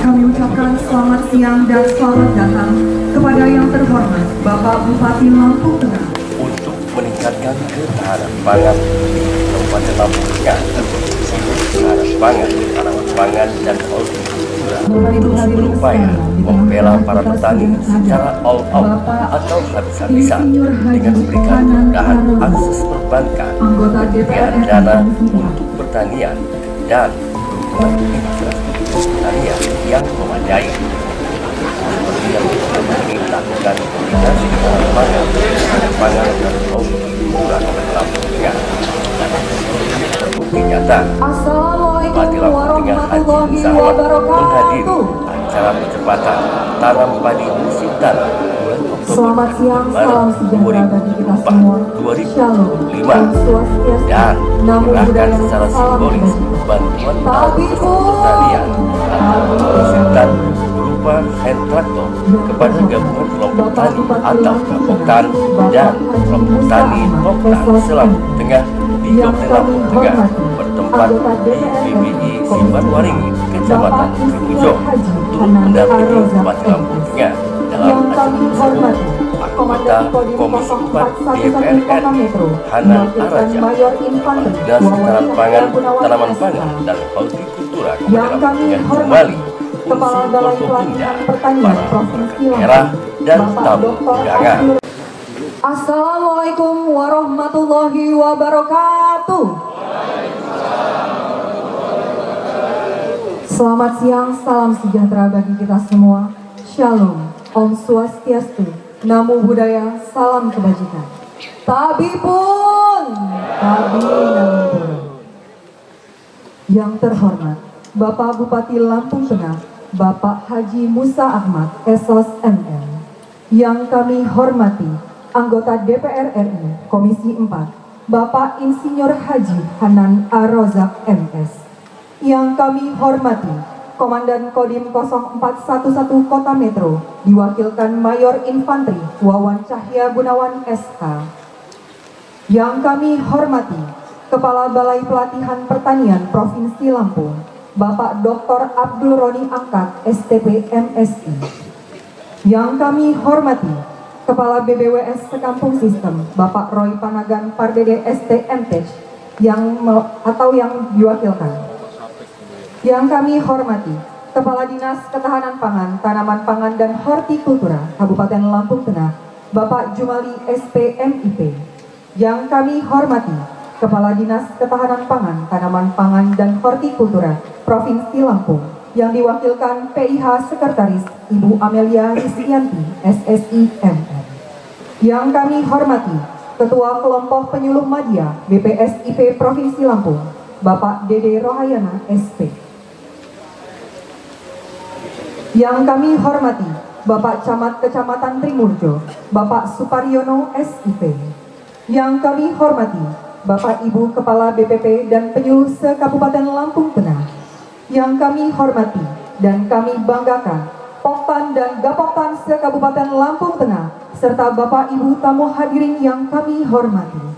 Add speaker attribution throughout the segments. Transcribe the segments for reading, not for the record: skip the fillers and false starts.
Speaker 1: Kami ucapkan selamat siang dan selamat datang kepada yang terhormat Bapak Bupati Lampung Tengah.
Speaker 2: Untuk meningkatkan ketahanan pangan di Kabupaten Lampung Tengah, ketahanan pangan, tanaman pangan, dan hortikultura terus berupaya membela para petani secara all out atau habis-habisan dengan memberikan kemudahan akses perbankan, penyediaan dana untuk pertanian, dan dukungan infrastruktur pertanian yang memadai. Seperti yang kami lakukan koordinasi dengan pangan dan hortikultura Kabupaten Lampung Tengah. Terbukti nyata, Bupati Lampung Tengah Haji Musa Ahmad menghadiri acara percepatan tanam padi musim tanam bulan
Speaker 1: Selamat siang, salam sejahtera bagi kita semua.
Speaker 2: 2025 dan menyerahkan secara simbolis bantuan pertanian atau persentan berupa hand traktor kepada gabungan kelompok tani atau Gapoktan dan kelompok tani Poktan Selampung Tengah di Kabupaten Lampung Tengah bertempat di BBI Simbanwaringin, Kecamatan Trimujo untuk mendampingi Bupati Lampung Tengah dalam acara tersebut. Anggota Komisi 4 DPR RI Hanan Araja, Dinas Ketahanan Pangan, Tanaman Pangan, dan Hortikultura Kabupaten Lampung Tengah kembali unsur Forkopimda, para daerah, dan tamu undangan.
Speaker 1: Assalamualaikum warahmatullahi wabarakatuh. Selamat siang, salam sejahtera bagi kita semua. Shalom, Om Swastiastu, Namo Buddhaya, salam kebajikan. Tabipun, Tabi Nampun. Yang terhormat Bapak Bupati Lampung Tengah, Bapak Haji Musa Ahmad, Esos MM. Yang kami hormati anggota DPR RI Komisi 4, Bapak Insinyur Haji Hanan Arozak MS. Yang kami hormati Komandan Kodim 0411 Kota Metro, diwakilkan Mayor Infanteri Wawan Cahya Gunawan SH. Yang kami hormati Kepala Balai Pelatihan Pertanian Provinsi Lampung, Bapak Dr. Abdul Roni Angkat, STP MSI. Yang kami hormati Kepala BBWS Sekampung Sistem, Bapak Roy Panagan Pardede STMTech, yang diwakilkan. Yang kami hormati Kepala Dinas Ketahanan Pangan, Tanaman Pangan, dan Hortikultura Kabupaten Lampung Tengah, Bapak Jumali SPMIP. Yang kami hormati Kepala Dinas Ketahanan Pangan, Tanaman Pangan, dan Hortikultura Provinsi Lampung, yang diwakilkan PIH Sekretaris Ibu Amelia Rizkianti, SSI MN. Yang kami hormati Ketua Kelompok Penyuluh Madya BPSIP Provinsi Lampung, Bapak Dede Rohayana, SP. Yang kami hormati Bapak Camat Kecamatan Trimurjo, Bapak Suparyono, SIP. Yang kami hormati Bapak Ibu Kepala BPP dan Penyuluh se-Kabupaten Lampung Tengah. Yang kami hormati dan kami banggakan Poktan dan Gapoktan se-Kabupaten Lampung Tengah, serta Bapak Ibu tamu hadirin yang kami hormati.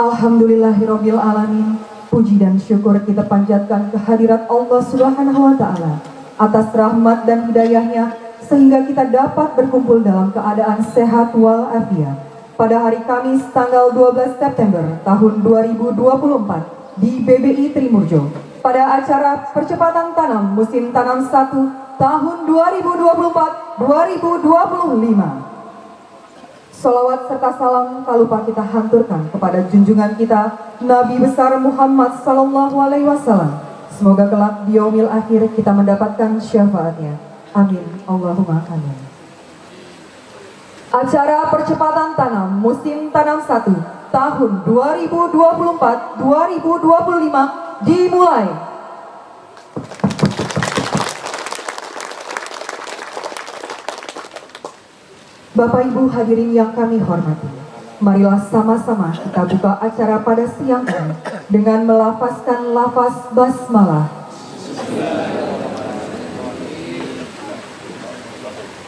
Speaker 1: Alhamdulillahirabbil alamin. Puji dan syukur kita panjatkan kehadirat Allah Subhanahu wa Ta'ala atas rahmat dan hidayahnya, sehingga kita dapat berkumpul dalam keadaan sehat walafiat pada hari Kamis tanggal 12 September tahun 2024 di BBI Trimurjo pada acara percepatan tanam musim tanam 1 tahun 2024-2025. Salawat serta salam tak lupa kita hanturkan kepada junjungan kita Nabi besar Muhammad Sallallahu Alaihi Wasallam. Semoga kelak di yaumil akhir kita mendapatkan syafaatnya. Amin. Allahumma amin. Acara percepatan tanam musim tanam 1 tahun 2024-2025 dimulai. Bapak Ibu hadirin yang kami hormati, marilah sama-sama kita buka acara pada siang ini dengan melafazkan lafaz basmalah.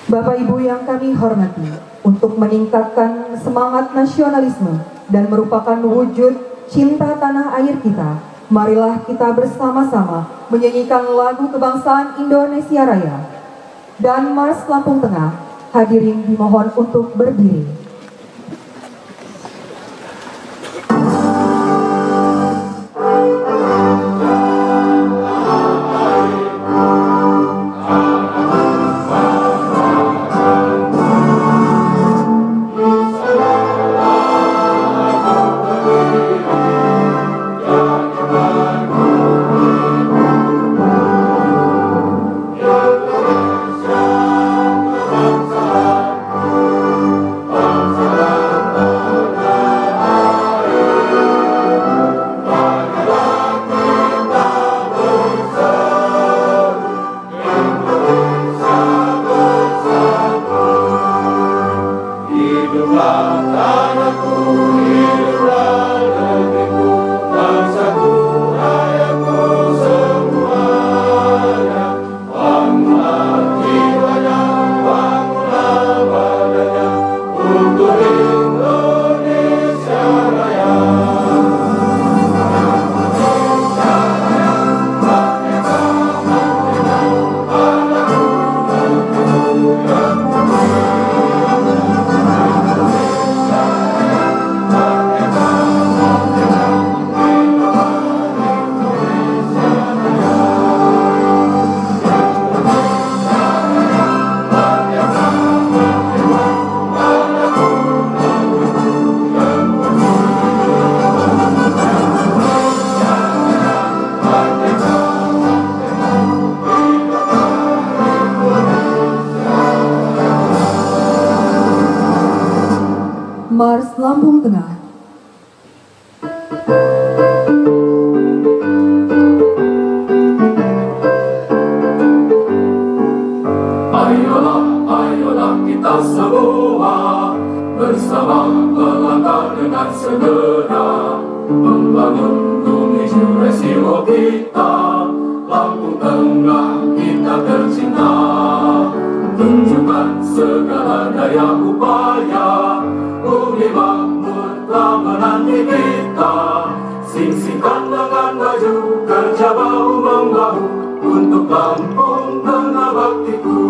Speaker 1: Bapak Ibu yang kami hormati, untuk meningkatkan semangat nasionalisme dan merupakan wujud cinta tanah air kita, marilah kita bersama-sama menyanyikan lagu kebangsaan Indonesia Raya. Dan Mars Lampung Tengah, hadirin dimohon untuk berdiri. Mars Lampung Tengah.
Speaker 3: Ayolah, ayolah kita semua bersama melangkah dengan segera membangun bumi resiko kita, Lampung Tengah kita tercinta. Tunjukkan segala daya upaya, bumi makmur telah menanti kita. Sing-singkan dengan maju, kerja bahu-membahu untuk Lampung Tengah baktiku.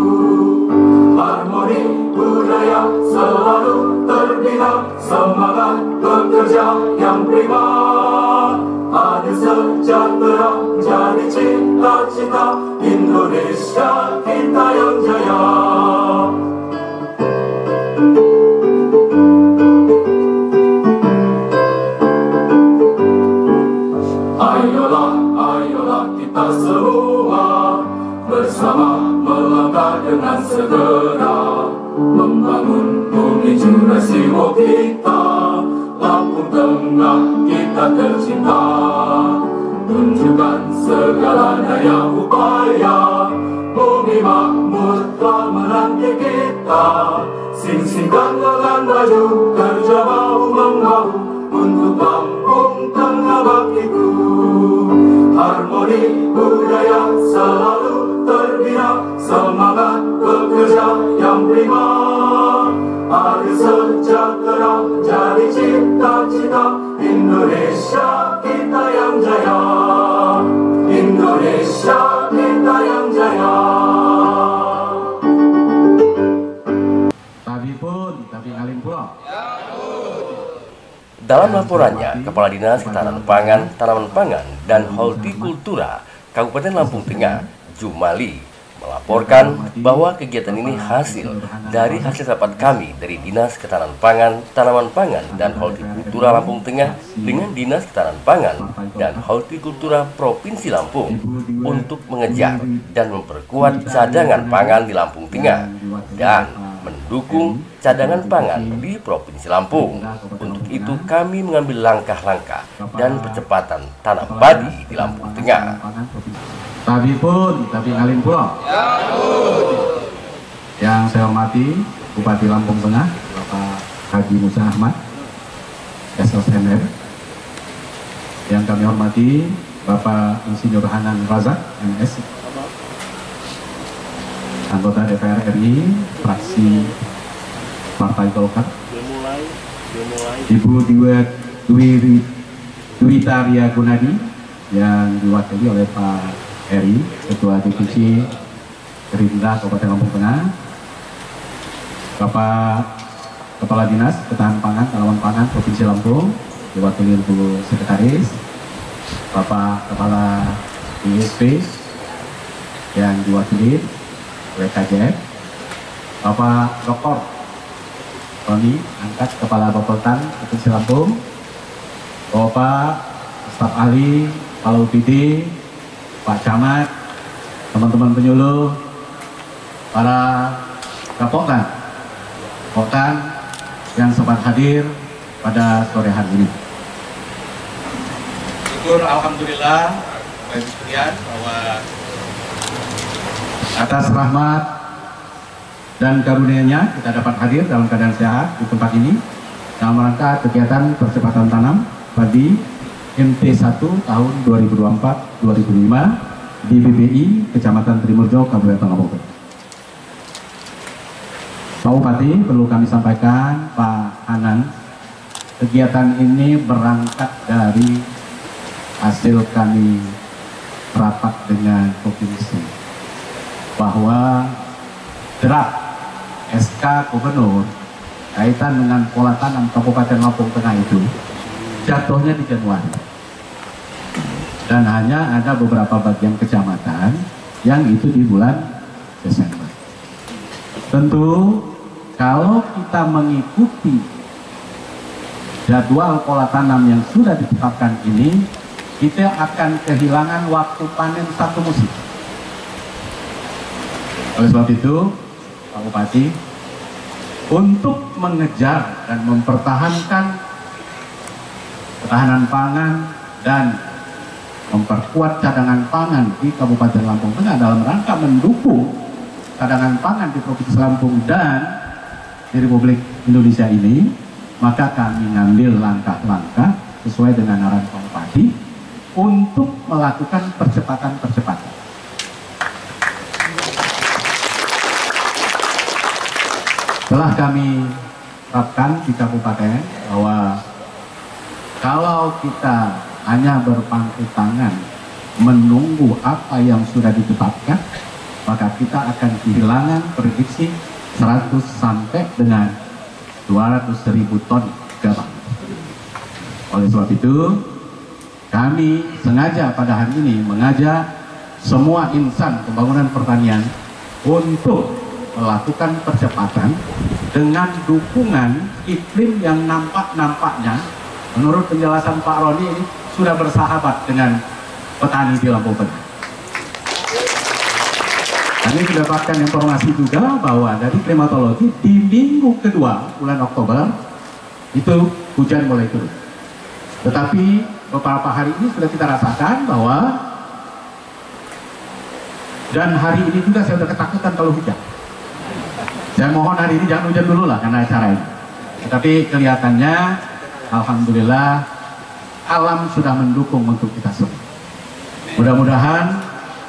Speaker 3: Harmoni budaya selalu terbina, semangat bekerja yang prima. Adil sejahtera jadi cita-cita, Indonesia kita yang jaya. Ayolah, ayolah kita semua bersama melangkah dengan segera membangun bumi resiko kita, Lampung Tengah kita tercinta. Tunjukkan segala daya upaya, bumi makmur telah menanti kita. Sing-singkan lengan maju, kerja bahu-membahu untuk Lampung Tengah baktiku. Harmoni budaya selalu terbina, semangat bekerja yang prima. Adil sejahtera jadi cita-cita, Indonesia kita yang jaya. Indonesia kita yang jaya. Tapi ngalim pulau.
Speaker 2: Dalam laporannya, Kepala Dinas Ketahanan Pangan, Tanaman Pangan, dan Hortikultura Kabupaten Lampung Tengah, Jumali, melaporkan bahwa kegiatan ini hasil dari hasil rapat kami dari Dinas Ketahanan Pangan, Tanaman Pangan, dan Hortikultura Lampung Tengah dengan Dinas Ketahanan Pangan dan Hortikultura Provinsi Lampung untuk mengejar dan memperkuat cadangan pangan di Lampung Tengah dan mendukung cadangan pangan di Provinsi Lampung. Untuk itu kami mengambil langkah-langkah dan percepatan tanam padi di Lampung Tengah.
Speaker 3: Tapi ngalim pulau. Yang saya hormati Bupati Lampung Tengah, Bapak Haji Musa Ahmad, SLMR. Yang kami hormati Bapak Insinyur Hanan Razak, MS, anggota DPR RI, fraksi Partai Golkar. Ibu Dwi Taria Gunadi, yang diwakili oleh Pak Heri, Ketua Divisi Gerindra Kabupaten Lampung Tengah, Bapak Kepala Dinas Ketahanan Pangan, Tanaman Pangan Provinsi Lampung, diwakili Bu Sekretaris, Bapak Kepala ISP yang diwakili oleh KJF, Bapak Dr. Tony Angkat, Kepala Bapeltan Provinsi Lampung, Bapak staf ahli, Kepala UPD, Pak Camat, teman-teman penyuluh, para Kapoltan yang sempat hadir pada sore hari ini. Syukur alhamdulillah Bapak sekalian bahwa atas rahmat dan karunia-Nya kita dapat hadir dalam keadaan sehat di tempat ini dalam rangka kegiatan percepatan tanam padi MT1 tahun 2024-2005 di BBI Kecamatan Trimurjo, Kabupaten Lampung. Pak Bupati, perlu kami sampaikan, Pak Hanan, kegiatan ini berangkat dari hasil kami rapat dengan provinsi bahwa draft SK Gubernur kaitan dengan pola tanam Kabupaten Lampung Tengah itu jatuhnya di Januari, dan hanya ada beberapa bagian kecamatan yang itu di bulan Desember. Tentu kalau kita mengikuti jadwal pola tanam yang sudah ditetapkan ini, kita akan kehilangan waktu panen satu musim. Oleh sebab itu, Pak Bupati, untuk mengejar dan mempertahankan ketahanan pangan dan memperkuat cadangan pangan di Kabupaten Lampung Tengah dalam rangka mendukung cadangan pangan di Provinsi Lampung dan di Republik Indonesia ini, maka kami ngambil langkah-langkah sesuai dengan arahan Pak Bupati untuk melakukan percepatan-percepatan. Telah kami terapkan di kabupaten bahwa kalau kita hanya berpangku tangan menunggu apa yang sudah ditetapkan, maka kita akan kehilangan prediksi 100 sampai dengan 200.000 ton gabah. Oleh sebab itu, kami sengaja pada hari ini mengajak semua insan pembangunan pertanian untuk melakukan percepatan dengan dukungan iklim yang nampaknya menurut penjelasan Pak Roni ini sudah bersahabat dengan petani di Lampung Tengah. Kami mendapatkan informasi juga bahwa dari klimatologi di minggu kedua bulan Oktober itu hujan mulai turun. Tetapi beberapa hari ini sudah kita rasakan bahwa, dan hari ini juga saya sudah ketakutan kalau hujan. Saya mohon hari ini jangan hujan dulu lah karena acara ini. Tetapi kelihatannya alhamdulillah alam sudah mendukung untuk kita semua. Mudah-mudahan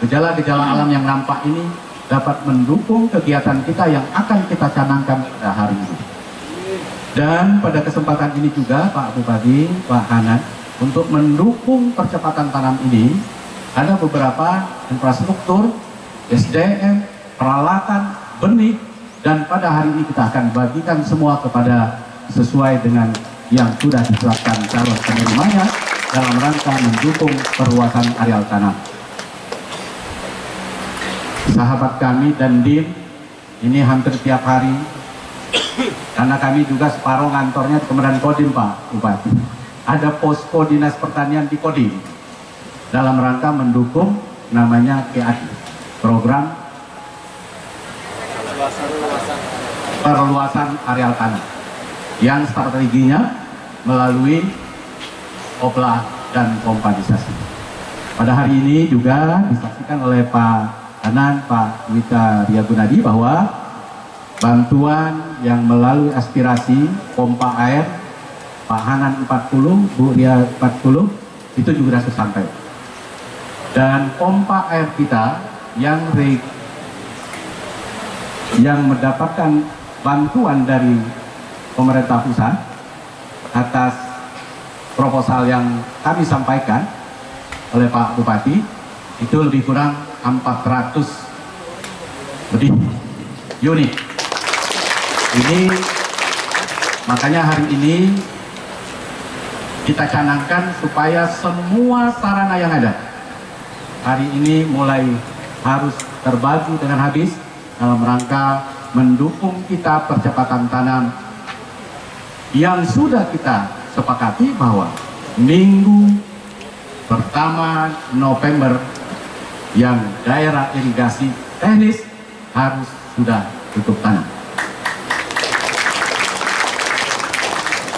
Speaker 3: gejala-gejala alam yang nampak ini dapat mendukung kegiatan kita yang akan kita canangkan pada hari ini. Dan pada kesempatan ini juga Pak Bupati, Pak Hanan, untuk mendukung percepatan tanam ini ada beberapa infrastruktur, SDM, peralatan, benih, dan pada hari ini kita akan bagikan semua kepada sesuai dengan yang sudah ditetapkan calon penerimanya dalam rangka mendukung perluasan areal tanam. Sahabat kami dan DIN ini hampir tiap hari, karena kami juga separuh kantornya di Kementerian Kodim, Pak Bupati, ada posko dinas pertanian di Kodim dalam rangka mendukung namanya PAD, program perluasan areal tanah, yang strateginya melalui oplah dan kompadisasi. Pada hari ini juga disaksikan oleh Pak Hanan, Pak Wita Riagunadi bahwa bantuan yang melalui aspirasi pompa air Pak Hanan 40, Bu Ria 40 itu juga sudah sampai. Dan pompa air kita yang mendapatkan bantuan dari pemerintah pusat atas proposal yang kami sampaikan oleh Pak Bupati itu lebih kurang 400 lebih unit. Ini makanya hari ini kita canangkan supaya semua sarana yang ada hari ini mulai harus terbagi dengan habis dalam rangka mendukung kita percepatan tanam yang sudah kita sepakati bahwa minggu pertama November yang daerah irigasi teknis harus sudah tutup tanam.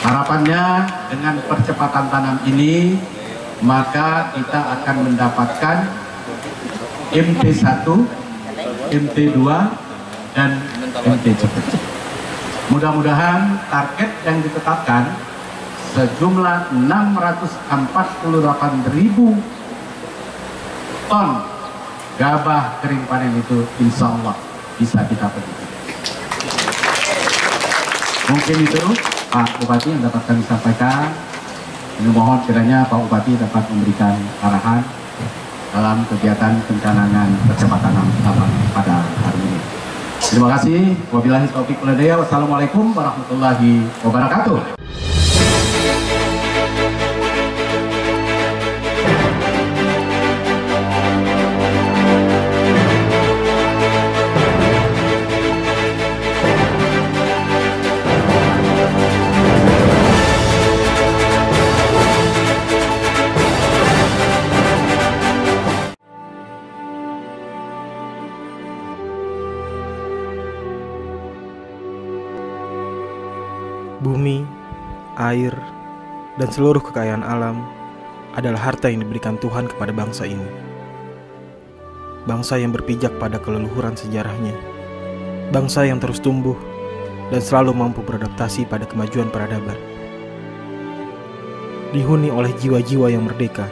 Speaker 3: Harapannya dengan percepatan tanam ini maka kita akan mendapatkan MT1, MT2 dan MT3. Mudah-mudahan target yang ditetapkan sejumlah 648.000 ton gabah kering panen itu insya Allah bisa kita penuhi. Mungkin itu Pak Bupati yang dapat kami sampaikan. Ini mohon kiranya Pak Bupati dapat memberikan arahan dalam kegiatan pencanangan percepatan tanam pada hari ini. Terima kasih. Wabillahi taufiq wal hidayah. Wassalamualaikum warahmatullahi wabarakatuh.
Speaker 4: Bumi, air, dan seluruh kekayaan alam adalah harta yang diberikan Tuhan kepada bangsa ini. Bangsa yang berpijak pada keleluhuran sejarahnya. Bangsa yang terus tumbuh dan selalu mampu beradaptasi pada kemajuan peradaban. Dihuni oleh jiwa-jiwa yang merdeka,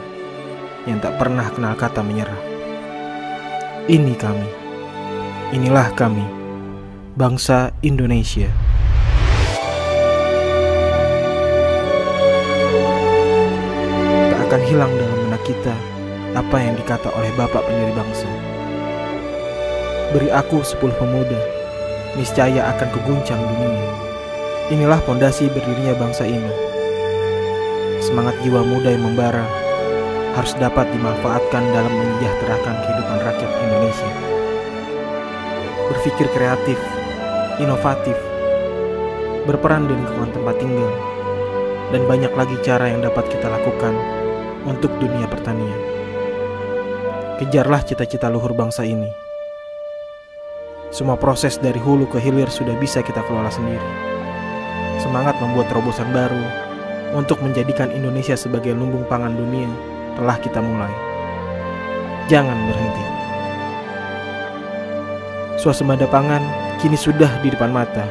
Speaker 4: yang tak pernah kenal kata menyerah. Ini kami. Inilah kami, bangsa Indonesia. Akan hilang dalam benak kita apa yang dikata oleh Bapak pendiri bangsa. Beri aku 10 pemuda, niscaya akan kuguncang dunia. Inilah pondasi berdirinya bangsa ini. Semangat jiwa muda yang membara harus dapat dimanfaatkan dalam menyejahterakan kehidupan rakyat Indonesia. Berpikir kreatif, inovatif, berperan di lingkungan tempat tinggal, dan banyak lagi cara yang dapat kita lakukan untuk dunia pertanian. Kejarlah cita-cita luhur bangsa ini. Semua proses dari hulu ke hilir sudah bisa kita kelola sendiri. Semangat membuat terobosan baru untuk menjadikan Indonesia sebagai lumbung pangan dunia telah kita mulai. Jangan berhenti. Swasembada pangan kini sudah di depan mata.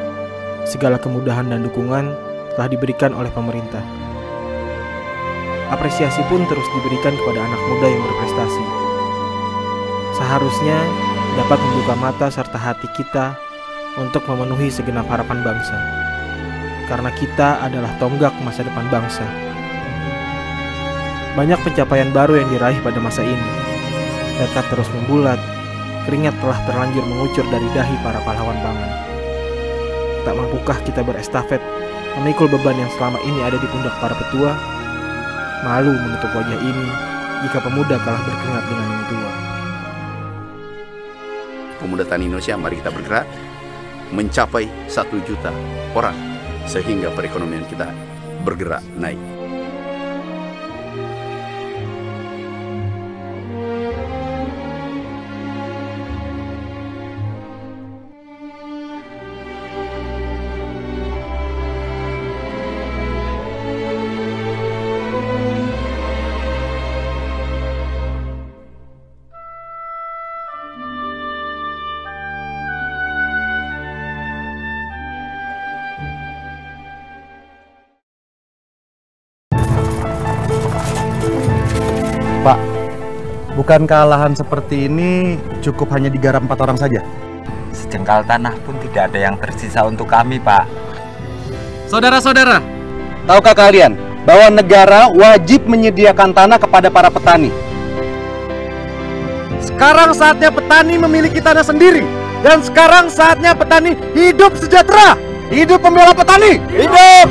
Speaker 4: Segala kemudahan dan dukungan telah diberikan oleh pemerintah. Apresiasi pun terus diberikan kepada anak muda yang berprestasi. Seharusnya dapat membuka mata serta hati kita untuk memenuhi segenap harapan bangsa. Karena kita adalah tonggak masa depan bangsa. Banyak pencapaian baru yang diraih pada masa ini. Tekad terus membulat, keringat telah terlanjur mengucur dari dahi para pahlawan pangan. Tak mampukah kita berestafet, memikul beban yang selama ini ada di pundak para petua? Malu menutup wajah ini jika pemuda kalah berkeringat dengan yang tua.
Speaker 5: Pemuda Tani Indonesia, mari kita bergerak mencapai 1 juta orang sehingga perekonomian kita bergerak naik.
Speaker 6: Pak, bukankah lahan seperti ini cukup hanya digarap 4 orang saja?
Speaker 7: Sejengkal tanah pun tidak ada yang tersisa untuk kami, Pak.
Speaker 6: Saudara-saudara, tahukah kalian bahwa negara wajib menyediakan tanah kepada para petani Sekarang saatnya petani memiliki tanah sendiri. Dan sekarang saatnya petani hidup sejahtera. Hidup pembela petani. Hidup!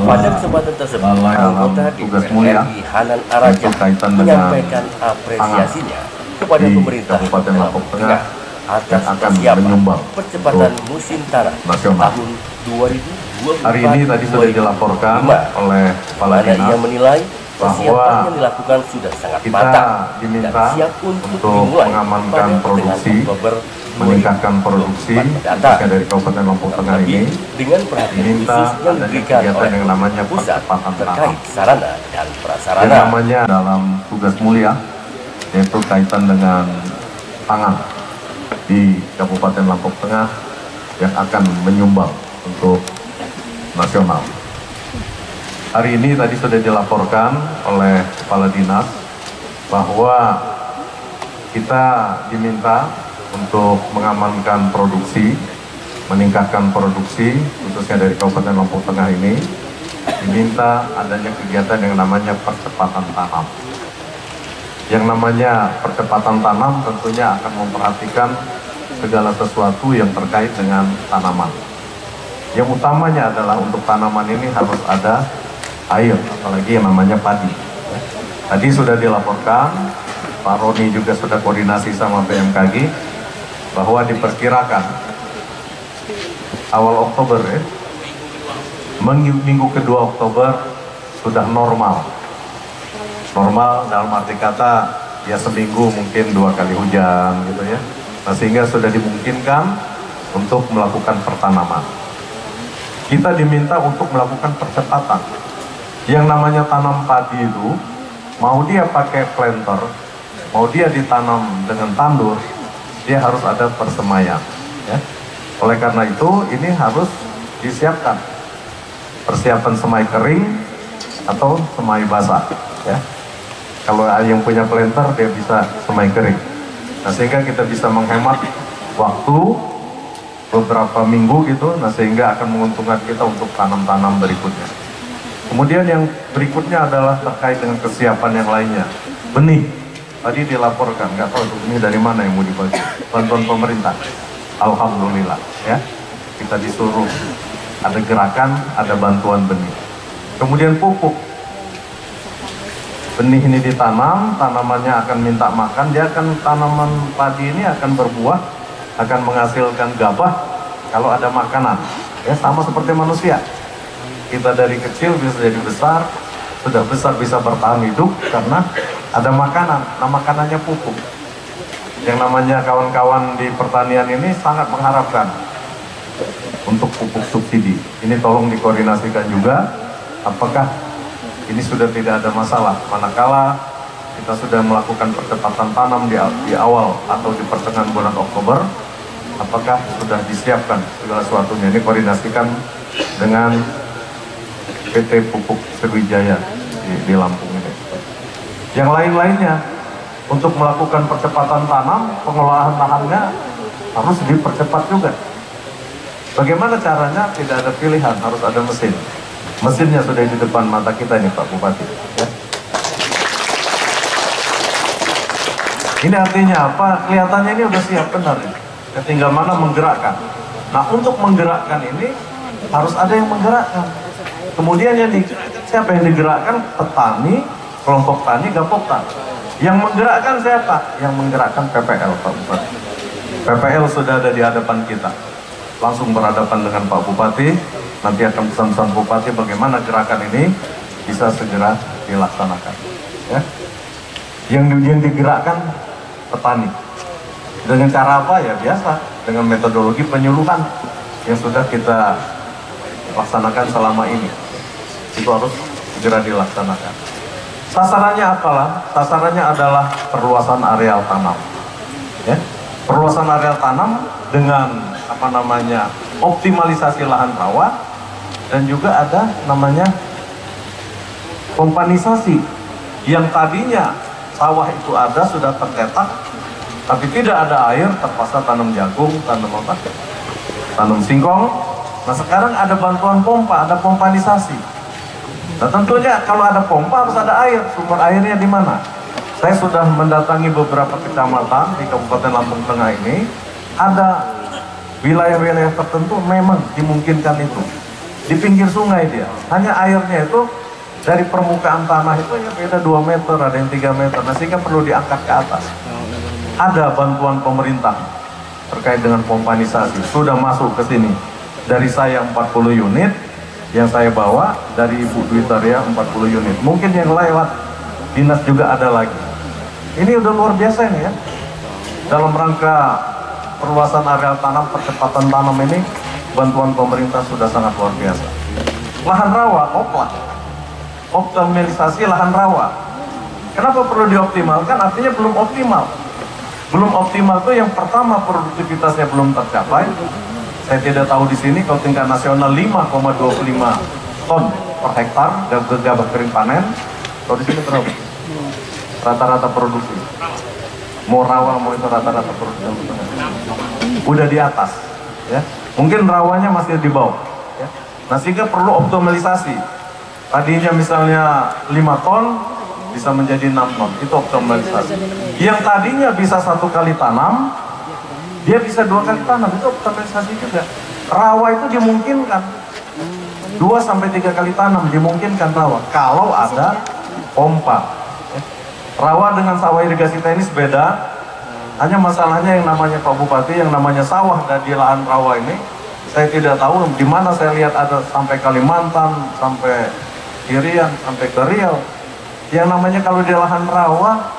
Speaker 2: Pada kesempatan tersebut, anggota DPR RI Hanan Araja menyampaikan apresiasinya kepada pemerintah Kabupaten Lampung Tengah atas persiapan percepatan musim tanam tahun 2024.
Speaker 3: Hari ini tadi sudah dilaporkan oleh Kepala Dinas
Speaker 2: ia menilai persiapan yang dilakukan sudah sangat matang dan siap untuk dimulai
Speaker 3: mengamankan produksi, meningkatkan produksi dari Kabupaten Lampung Tengah ini
Speaker 2: dengan perhatian khusus yang diberikan oleh
Speaker 3: yang namanya
Speaker 2: pusat
Speaker 3: percepatan
Speaker 2: terkait
Speaker 3: tanam.
Speaker 2: sarana dan prasarana.
Speaker 3: Yang namanya dalam tugas mulia yaitu kaitan dengan pangan di Kabupaten Lampung Tengah yang akan menyumbang untuk nasional. Hari ini tadi sudah dilaporkan oleh Kepala Dinas bahwa kita diminta untuk mengamankan produksi, meningkatkan produksi, khususnya dari Kabupaten Lampung Tengah ini, diminta adanya kegiatan yang namanya percepatan tanam. Yang namanya percepatan tanam tentunya akan memperhatikan segala sesuatu yang terkait dengan tanaman. Yang utamanya adalah untuk tanaman ini harus ada air, apalagi yang namanya padi. Tadi sudah dilaporkan, Pak Roni juga sudah koordinasi sama BMKG, bahwa diperkirakan awal Oktober minggu kedua Oktober sudah normal. Normal dalam arti kata ya seminggu mungkin 2 kali hujan gitu ya. Nah, sehingga sudah dimungkinkan untuk melakukan pertanaman. Kita diminta untuk melakukan percepatan. Yang namanya tanam padi itu, mau dia pakai planter, mau dia ditanam dengan tandur, dia harus ada persemaian. Ya. Oleh karena itu, ini harus disiapkan persiapan semai kering atau semai basah. Ya. Kalau yang punya planter, dia bisa semai kering. Nah, sehingga kita bisa menghemat waktu beberapa minggu gitu, nah sehingga akan menguntungkan kita untuk tanam-tanam berikutnya. Kemudian yang berikutnya adalah terkait dengan kesiapan yang lainnya. Benih, tadi dilaporkan, nggak tahu ini dari mana yang mau dibagi. Bantuan pemerintah, alhamdulillah ya. Kita disuruh ada gerakan, ada bantuan benih. Kemudian pupuk. Benih ini ditanam, tanamannya akan minta makan, dia akan tanaman padi ini akan berbuah, akan menghasilkan gabah kalau ada makanan. Ya, sama seperti manusia. Kita dari kecil bisa jadi besar, sudah besar bisa bertahan hidup karena ada makanan. Nah, makanannya pupuk. Yang namanya kawan-kawan di pertanian ini sangat mengharapkan untuk pupuk subsidi. Ini tolong dikoordinasikan juga, apakah ini sudah tidak ada masalah, manakala kita sudah melakukan percepatan tanam di awal atau di pertengahan bulan Oktober, apakah sudah disiapkan segala sesuatunya. Ini koordinasikan dengan PT Pupuk Sriwijaya di Lampung ini. Yang lain-lainnya, untuk melakukan percepatan tanam, pengelolaan lahannya harus dipercepat juga. Bagaimana caranya? Tidak ada pilihan, harus ada mesin. Mesinnya sudah di depan mata kita nih Pak Bupati. Ya. Ini artinya apa? Kelihatannya ini udah siap benar. Ya, tinggal mana menggerakkan. Nah, untuk menggerakkan ini harus ada yang menggerakkan. Kemudian siapa yang digerakkan? Petani, kelompok tani, gapoktan. Yang menggerakkan siapa? Yang menggerakkan PPL Pak Bupati. PPL sudah ada di hadapan kita. Langsung berhadapan dengan Pak Bupati. Nanti akan pesan-pesan Bupati bagaimana gerakan ini bisa segera dilaksanakan. Ya. Yang digerakkan petani. Dengan cara apa ya? Biasa, dengan metodologi penyuluhan yang sudah kita laksanakan selama ini. Itu harus segera dilaksanakan. Sasarannya apalah? Sasarannya adalah perluasan areal tanam. Ya. Perluasan areal tanam dengan
Speaker 8: optimalisasi lahan rawa, dan juga ada namanya pompanisasi, yang tadinya sawah itu ada sudah tercetak tapi tidak ada air, terpaksa tanam jagung, tanam singkong. Nah sekarang ada bantuan pompa, ada pompanisasi. Nah tentunya kalau ada pompa harus ada air. Sumber airnya di mana? Saya sudah mendatangi beberapa kecamatan di Kabupaten Lampung Tengah ini. Ada wilayah-wilayah tertentu memang dimungkinkan itu. Di pinggir sungai dia. Hanya airnya itu dari permukaan tanah itu ya beda 2 meter, ada yang 3 meter. Nah sehingga perlu diangkat ke atas. Ada bantuan pemerintah terkait dengan pompanisasi. Sudah masuk ke sini. Dari saya 40 unit. Yang saya bawa dari Ibu Dwi Taria 40 unit. Mungkin yang lewat dinas juga ada lagi. Ini udah luar biasa ini ya. Dalam rangka perluasan area tanam, percepatan tanam ini, bantuan pemerintah sudah sangat luar biasa. Lahan rawa, optimalisasi lahan rawa. Kenapa perlu dioptimalkan? Artinya belum optimal. Belum optimal itu yang pertama produktivitasnya belum tercapai. Saya tidak tahu di sini kalau tingkat nasional 5,25 ton per hektar gabah kering panen. Kalau di sini berapa? Rata-rata produksi. Mau rawa mau itu rata-rata produksi. Udah di atas, ya. Mungkin rawanya masih di bawah. Ya. Nah sehingga perlu optimalisasi. Tadinya misalnya 5 ton bisa menjadi 6 ton. Itu optimalisasi. Yang tadinya bisa 1 kali tanam, dia bisa 2 kali tanam, itu optimalisasi juga. Rawa itu dimungkinkan 2-3 kali tanam, dimungkinkan rawa kalau ada pompa. Rawa dengan sawah irigasi teknis beda. Hanya masalahnya yang namanya Pak Bupati, yang namanya sawah dan di lahan rawa ini, saya tidak tahu di mana. Saya lihat ada sampai Kalimantan, sampai Irian, sampai ke Riau. Yang namanya kalau di lahan rawa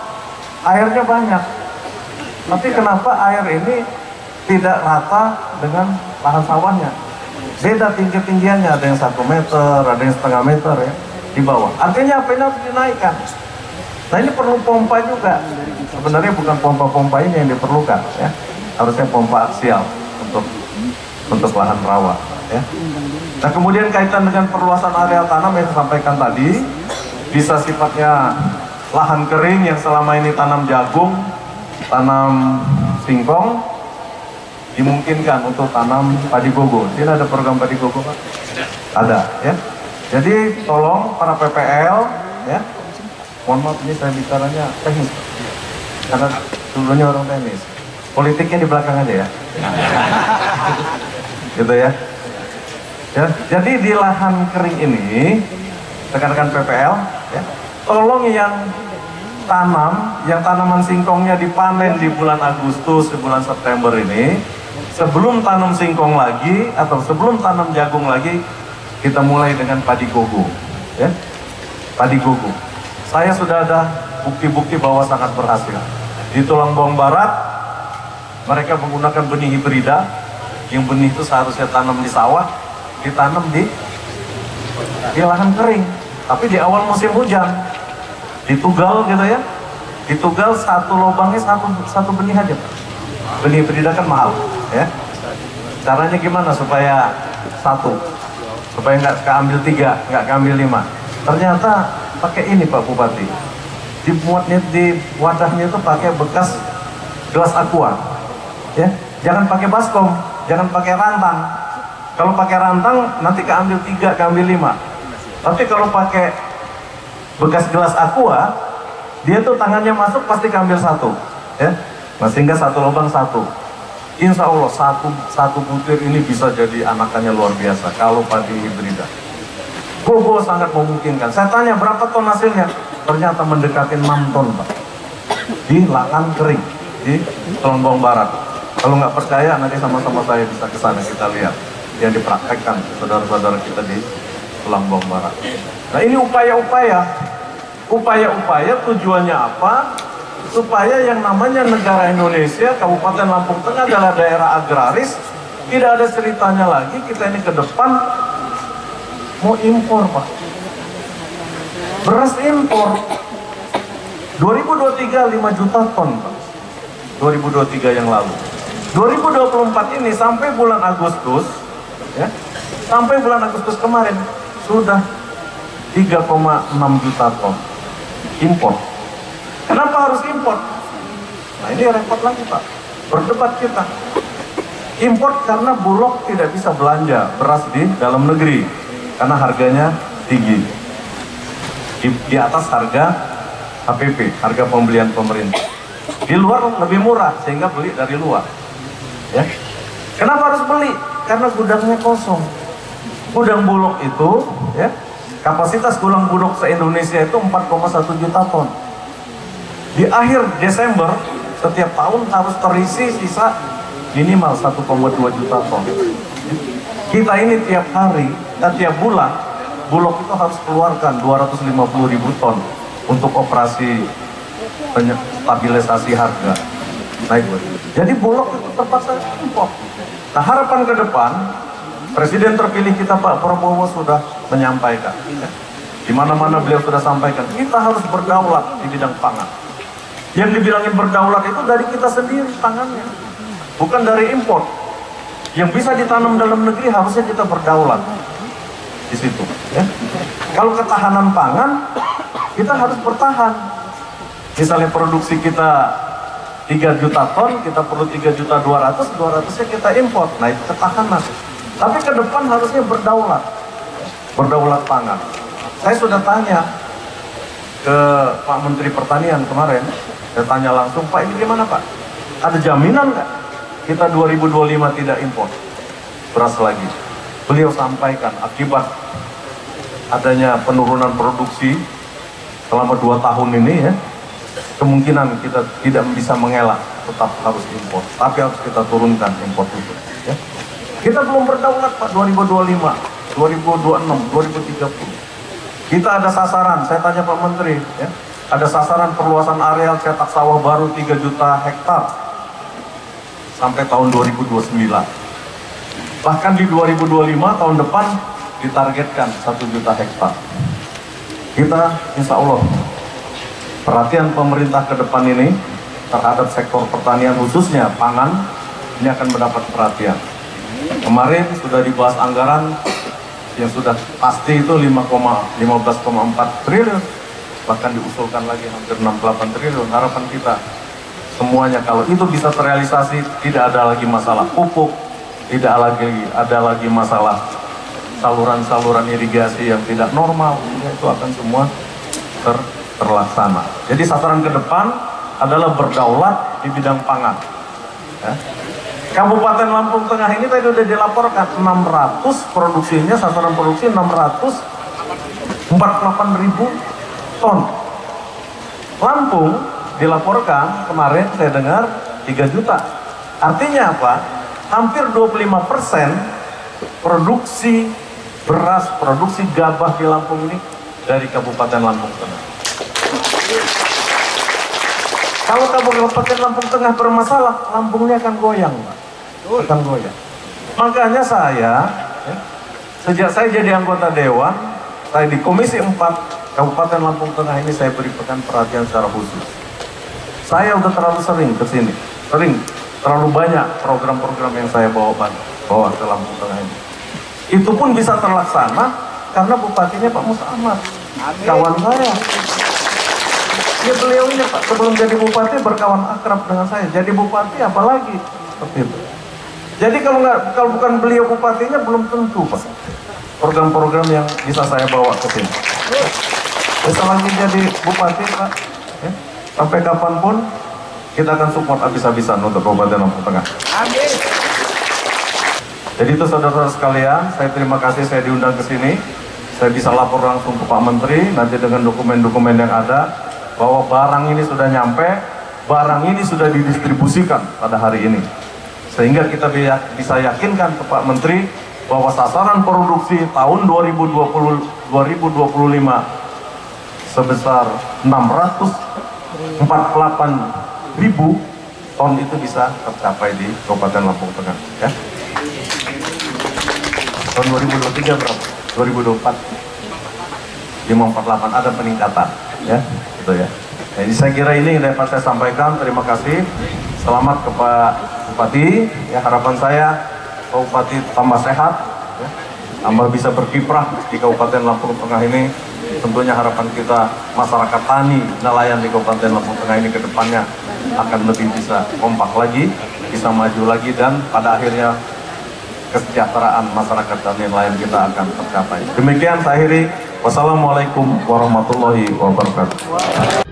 Speaker 8: airnya banyak. Tapi kenapa air ini tidak rata dengan lahan sawahnya? Beda tinggi-tinggiannya, ada yang 1 meter, ada yang setengah meter ya di bawah. Artinya apa, ini harus dinaikkan. Nah ini perlu pompa juga. Sebenarnya bukan pompa-pompa ini yang diperlukan ya. Harusnya pompa aksial untuk lahan rawa ya. Nah kemudian kaitan dengan perluasan area tanam yang disampaikan tadi, bisa sifatnya lahan kering yang selama ini tanam jagung, tanam singkong, dimungkinkan untuk tanam padi gogo. Ini ada program padi gogo Pak? Ada ya. Jadi tolong para PPL ya. Mohon maaf ini saya bicaranya teknis. Karena dulunya orang teknis. Politiknya di belakang aja ya. Gitu ya. Ya. Jadi di lahan kering ini, rekan-rekan PPL ya, tolong yang tanaman singkongnya dipanen di bulan Agustus, di bulan September ini, sebelum tanam singkong lagi atau sebelum tanam jagung lagi, kita mulai dengan padi gogo ya. Padi gogo saya sudah ada bukti-bukti bahwa sangat berhasil. Di Tulang Bawang Barat mereka menggunakan benih hibrida, yang benih itu seharusnya tanam di sawah, ditanam di lahan kering, tapi di awal musim hujan ditugal gitu ya, ditugal 1 lubangnya satu benih aja. Benih hibrida kan mahal ya. Caranya gimana supaya 1, supaya nggak keambil 3, nggak keambil 5? Ternyata pakai ini Pak Bupati, dibuatnya di wadahnya itu pakai bekas gelas aqua ya. Jangan pakai baskom, jangan pakai rantang. Kalau pakai rantang nanti keambil 3, keambil 5. Tapi kalau pakai bekas gelas aqua, dia tuh tangannya masuk pasti keambil 1 ya. Nah sehingga 1 lubang 1. Insya Allah satu butir ini bisa jadi anakannya luar biasa kalau padi hibrida. Gogo sangat memungkinkan. Saya tanya berapa ton hasilnya? Ternyata mendekati 6 ton Pak. Di lahan kering di Tulang Bawang Barat. Kalau nggak percaya nanti sama-sama saya bisa ke sana, kita lihat yang dipraktekkan saudara-saudara kita di Tulang Bawang Barat. Nah ini upaya-upaya tujuannya apa? Supaya yang namanya negara Indonesia, Kabupaten Lampung Tengah adalah daerah agraris, tidak ada ceritanya lagi kita ini ke depan mau impor Pak. Beras impor 2023 5 juta ton Pak. 2023 yang lalu 2024 ini sampai bulan Agustus, ya, sampai bulan Agustus kemarin sudah 3,6 juta ton impor. Kenapa harus impor? Nah ini repot lagi Pak, berdebat kita. Impor karena Bulog tidak bisa belanja beras di dalam negeri karena harganya tinggi, di atas harga HPP, harga pembelian pemerintah. Di luar lebih murah sehingga beli dari luar. Ya. Kenapa harus beli? Karena gudangnya kosong. Gudang Bulog itu, ya, kapasitas gudang Bulog se-Indonesia itu 4,1 juta ton. Di akhir Desember setiap tahun harus terisi sisa minimal 1,2 juta ton. Kita ini tiap hari dan tiap bulan Bulog itu harus keluarkan 250.000 ton untuk operasi stabilisasi harga naik. Jadi Bulog itu terpaksa impor. Nah harapan ke depan, Presiden terpilih kita Pak Prabowo sudah menyampaikan, di mana-mana beliau sudah sampaikan, kita harus berdaulat di bidang pangan. Yang dibilangin berdaulat itu dari kita sendiri pangannya, bukan dari impor. Yang bisa ditanam dalam negeri harusnya kita berdaulat di situ. Ya. Kalau ketahanan pangan, kita harus bertahan. Misalnya produksi kita 3 juta ton, kita perlu 3.200.000, kita impor. Nah itu ketahanan. Tapi ke depan harusnya berdaulat pangan. Saya sudah tanya ke Pak Menteri Pertanian kemarin, saya tanya langsung, Pak ini gimana Pak? Ada jaminan nggak kita 2025 tidak impor beras lagi? Beliau sampaikan akibat adanya penurunan produksi selama 2 tahun ini ya, kemungkinan kita tidak bisa mengelak, tetap harus impor, tapi harus kita turunkan impor itu. Ya. Kita belum berdaulat Pak 2025, 2026, 2030. Kita ada sasaran, saya tanya Pak Menteri, ya, ada sasaran perluasan areal cetak sawah baru 3 juta hektar sampai tahun 2029. Bahkan di 2025 tahun depan ditargetkan 1 juta hektar. Kita insya Allah perhatian pemerintah ke depan ini terhadap sektor pertanian khususnya pangan ini akan mendapat perhatian. Kemarin sudah dibahas anggaran yang sudah pasti itu 15,4 triliun, bahkan diusulkan lagi hampir 68 triliun. Harapan kita semuanya kalau itu bisa terrealisasi, tidak ada lagi masalah pupuk, tidak ada lagi masalah saluran-saluran irigasi yang tidak normal, itu akan semua terlaksana. Jadi sasaran ke depan adalah berdaulat di bidang pangan. Ya. Kabupaten Lampung Tengah ini tadi sudah dilaporkan 600 produksinya, sasaran produksi 648.000 ton. Lampung dilaporkan kemarin saya dengar 3 juta. Artinya apa? Hampir 25% produksi beras, produksi gabah di Lampung ini dari Kabupaten Lampung Tengah. Kalau Kabupaten Lampung Tengah bermasalah, Lampungnya akan goyang, Pak. Akan goyang. Makanya saya, ya, sejak saya jadi anggota Dewan, saya di Komisi 4 Kabupaten Lampung Tengah ini saya berikan perhatian secara khusus. Saya udah terlalu sering ke sini, terlalu banyak program-program yang saya bawa ke Lampung Tengah ini. Itu pun bisa terlaksana karena bupatinya Pak Musa Ahmad, kawan saya. Ya beliau ini Pak, sebelum jadi bupati berkawan akrab dengan saya. Jadi bupati apalagi seperti itu. Jadi kalau bukan beliau bupatinya belum tentu Pak program-program yang bisa saya bawa ke sini. Selagi jadi bupati Pak, ya, sampai kapanpun kita akan support habis-habisan untuk Kabupaten Lampung Tengah. Amin. Jadi itu saudara-saudara sekalian, saya terima kasih saya diundang ke sini. Saya bisa lapor langsung ke Pak Menteri nanti dengan dokumen-dokumen yang ada bahwa barang ini sudah nyampe, barang ini sudah didistribusikan pada hari ini. Sehingga kita bisa yakinkan ke Pak Menteri bahwa sasaran produksi tahun 2025 sebesar 648.000 ton itu bisa tercapai di Kabupaten Lampung Tengah. Ya. Tahun 2023 berapa? 2024 548 ada peningkatan, ya, gitu ya. Jadi saya kira ini yang dapat saya sampaikan. Terima kasih. Selamat ke Pak Bupati, ya harapan saya Pak Bupati tambah sehat, ya, tambah bisa berkiprah di Kabupaten Lampung Tengah ini. Tentunya harapan kita masyarakat tani, nelayan di Kabupaten Lampung Tengah ini ke depannya akan lebih bisa kompak lagi, bisa maju lagi, dan pada akhirnya kesejahteraan masyarakat dan nelayan kita akan tercapai. Demikian saya akhiri. Wassalamualaikum warahmatullahi wabarakatuh.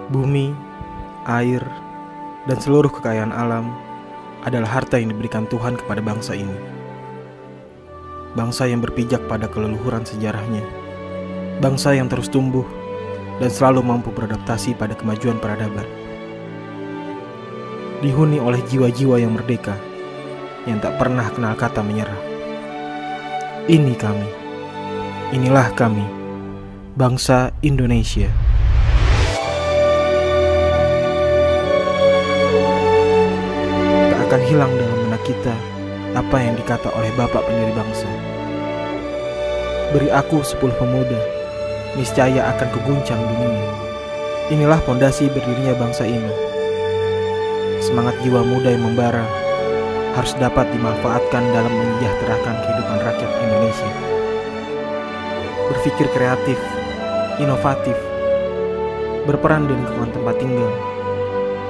Speaker 4: Bumi, air, dan seluruh kekayaan alam adalah harta yang diberikan Tuhan kepada bangsa ini. Bangsa yang berpijak pada keleluhuran sejarahnya. Bangsa yang terus tumbuh dan selalu mampu beradaptasi pada kemajuan peradaban. Dihuni oleh jiwa-jiwa yang merdeka, yang tak pernah kenal kata menyerah. Ini kami, inilah kami, bangsa Indonesia. Akan hilang dalam benak kita apa yang dikata oleh Bapak pendiri bangsa. Beri aku 10 pemuda, niscaya akan keguncang dunia. Inilah pondasi berdirinya bangsa ini. Semangat jiwa muda yang membara harus dapat dimanfaatkan dalam menyejahterakan kehidupan rakyat Indonesia. Berpikir kreatif, inovatif, berperan di lingkungan tempat tinggal,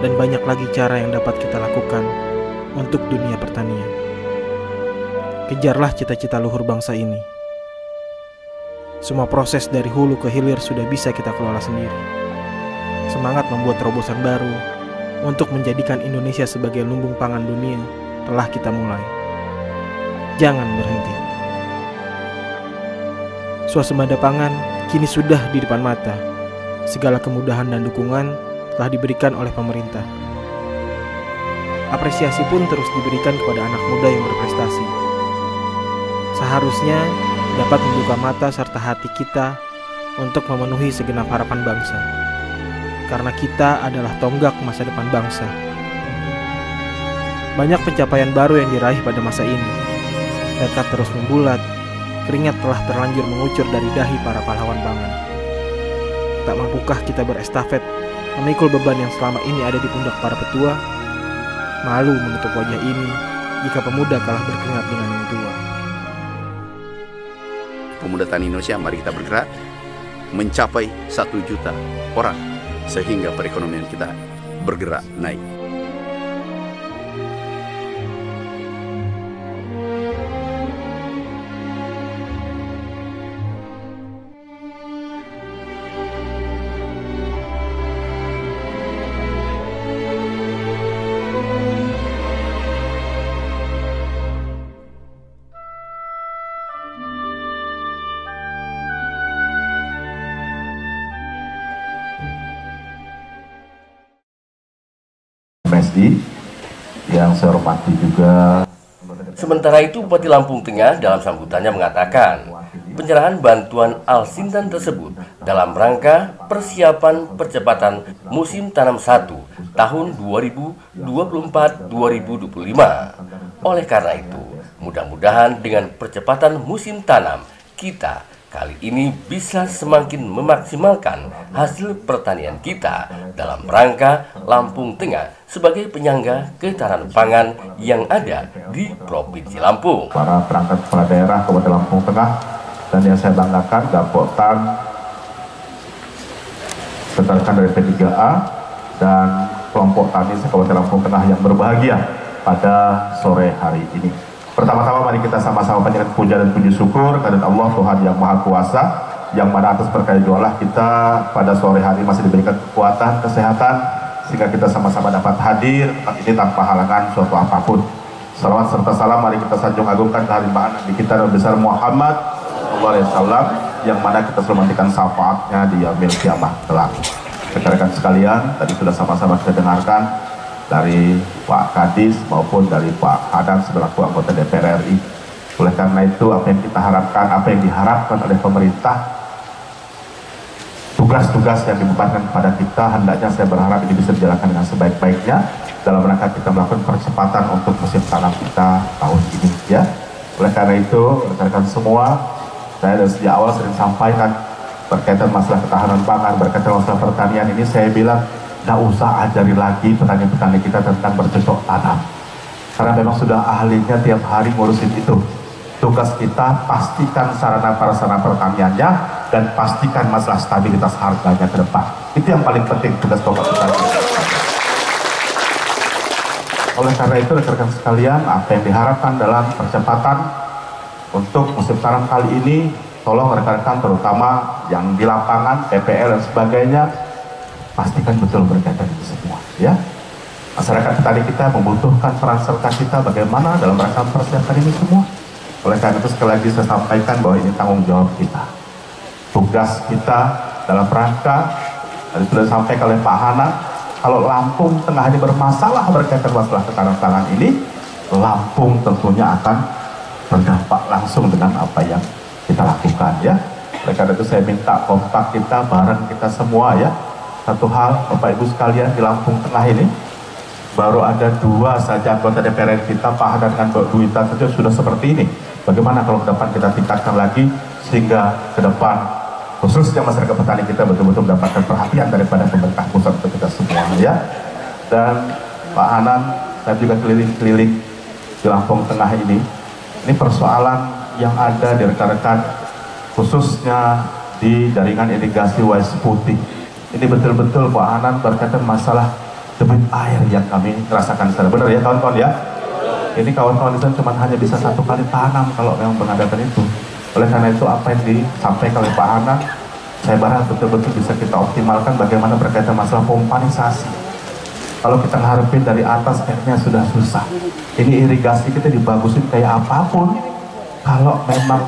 Speaker 4: dan banyak lagi cara yang dapat kita lakukan untuk dunia pertanian. Kejarlah cita-cita luhur bangsa ini. Semua proses dari hulu ke hilir sudah bisa kita kelola sendiri. Semangat membuat terobosan baru untuk menjadikan Indonesia sebagai lumbung pangan dunia telah kita mulai. Jangan berhenti. Swasembada pangan kini sudah di depan mata. Segala kemudahan dan dukungan telah diberikan oleh pemerintah. Apresiasi pun terus diberikan kepada anak muda yang berprestasi. Seharusnya dapat membuka mata serta hati kita untuk memenuhi segenap harapan bangsa. Karena kita adalah tonggak masa depan bangsa. Banyak pencapaian baru yang diraih pada masa ini. Tekad terus membulat, keringat telah terlanjur mengucur dari dahi para pahlawan pangan. Tak mampukah kita berestafet, memikul beban yang selama ini ada di pundak para petua? Malu menutup wajah ini jika pemuda kalah berkeringat dengan yang tua.
Speaker 5: Pemuda Tani Indonesia, mari kita bergerak mencapai 1 juta orang sehingga perekonomian kita bergerak naik.
Speaker 8: Yang saya hormati juga.
Speaker 2: Sementara itu, Bupati Lampung Tengah dalam sambutannya mengatakan penyerahan bantuan Al-Sintan tersebut dalam rangka persiapan percepatan musim tanam 1 tahun 2024-2025. Oleh karena itu, mudah-mudahan dengan percepatan musim tanam, kita kali ini bisa semakin memaksimalkan hasil pertanian kita dalam rangka Lampung Tengah sebagai penyangga ketahanan pangan yang ada di Provinsi Lampung.
Speaker 8: Para perangkat kepala daerah Kabupaten Lampung Tengah dan yang saya banggakan Dapotan, rekan dari P3A dan kelompok tani Kabupaten Lampung Tengah yang berbahagia pada sore hari ini. Pertama-tama mari kita sama-sama panjatkan puja dan puji syukur kepada Allah Tuhan yang Maha Kuasa, yang mana atas berkah jualah kita pada sore hari masih diberikan kekuatan, kesehatan, sehingga kita sama-sama dapat hadir ini tanpa halangan suatu apapun. Salawat serta salam mari kita sanjung agungkan kehadiran Nabi kita Nabi besar Muhammad SAW, yang mana kita selalu menantikan syafaatnya di yaumil kiamah kelak. Rekan-rekan sekalian, tadi sudah sama-sama kita dengarkan
Speaker 3: dari Pak Kadis maupun dari Pak Hadam selaku anggota DPR RI. Oleh karena itu apa yang kita harapkan, apa yang diharapkan oleh pemerintah, tugas-tugas yang dibebankan kepada kita, hendaknya saya berharap ini bisa dijalankan dengan sebaik-baiknya dalam rangka kita melakukan percepatan untuk musim tanam kita tahun ini ya. Oleh karena itu rekan-rekan semua, saya dari sejak awal sering sampaikan berkaitan masalah ketahanan pangan, berkaitan masalah pertanian ini, saya bilang tidak usah ajari lagi petani-petani kita tentang bercocok tanam, karena memang sudah ahlinya tiap hari ngurusin itu. Tugas kita pastikan sarana prasarana pertaniannya dan pastikan masalah stabilitas harganya ke depan. Itu yang paling penting tugas pokok kita. Oleh karena itu rekan-rekan sekalian, apa yang diharapkan dalam percepatan untuk musim tanam kali ini, tolong rekan-rekan terutama yang di lapangan, PPL dan sebagainya, pastikan betul berkaitan itu semua ya. Masyarakat petani kita membutuhkan peran serta kita bagaimana dalam rangka persiapan ini semua. Oleh karena itu sekali lagi saya sampaikan bahwa ini tanggung jawab kita, tugas kita dalam rangka, tadi sudah disampaikan oleh Pak Hana, kalau Lampung Tengah ini bermasalah berkaitan masalah ketahanan pangan ini, Lampung tentunya akan berdampak langsung dengan apa yang kita lakukan ya. Oleh karena itu saya minta kompak kita, bareng kita semua ya. Satu hal Bapak Ibu sekalian, di Lampung Tengah ini baru ada 2 saja anggota DPR kita, Pak Hadan dengan Mbak Duwita saja sudah seperti ini. Bagaimana kalau ke depan kita tingkatkan lagi sehingga ke depan khususnya masyarakat petani kita betul-betul mendapatkan perhatian daripada pemerintah pusat untuk kita semua ya. Dan Pak Hanan, saya juga keliling-keliling di Lampung Tengah ini persoalan yang ada di rekan-rekan khususnya di jaringan irigasi Wais Putih. Ini betul-betul Pak Hanan berkaitan masalah debit air yang kami rasakan secara benar ya kawan-kawan ya. Ini kawan-kawan di sana cuma hanya bisa 1 kali tanam kalau memang mengadakan itu. Oleh karena itu apa yang disampaikan oleh Pak Hanan, saya berharap betul-betul bisa kita optimalkan bagaimana berkaitan masalah pompanisasi. Kalau kita ngarepin dari atas airnya sudah susah, ini irigasi kita dibagusin kayak apapun, kalau memang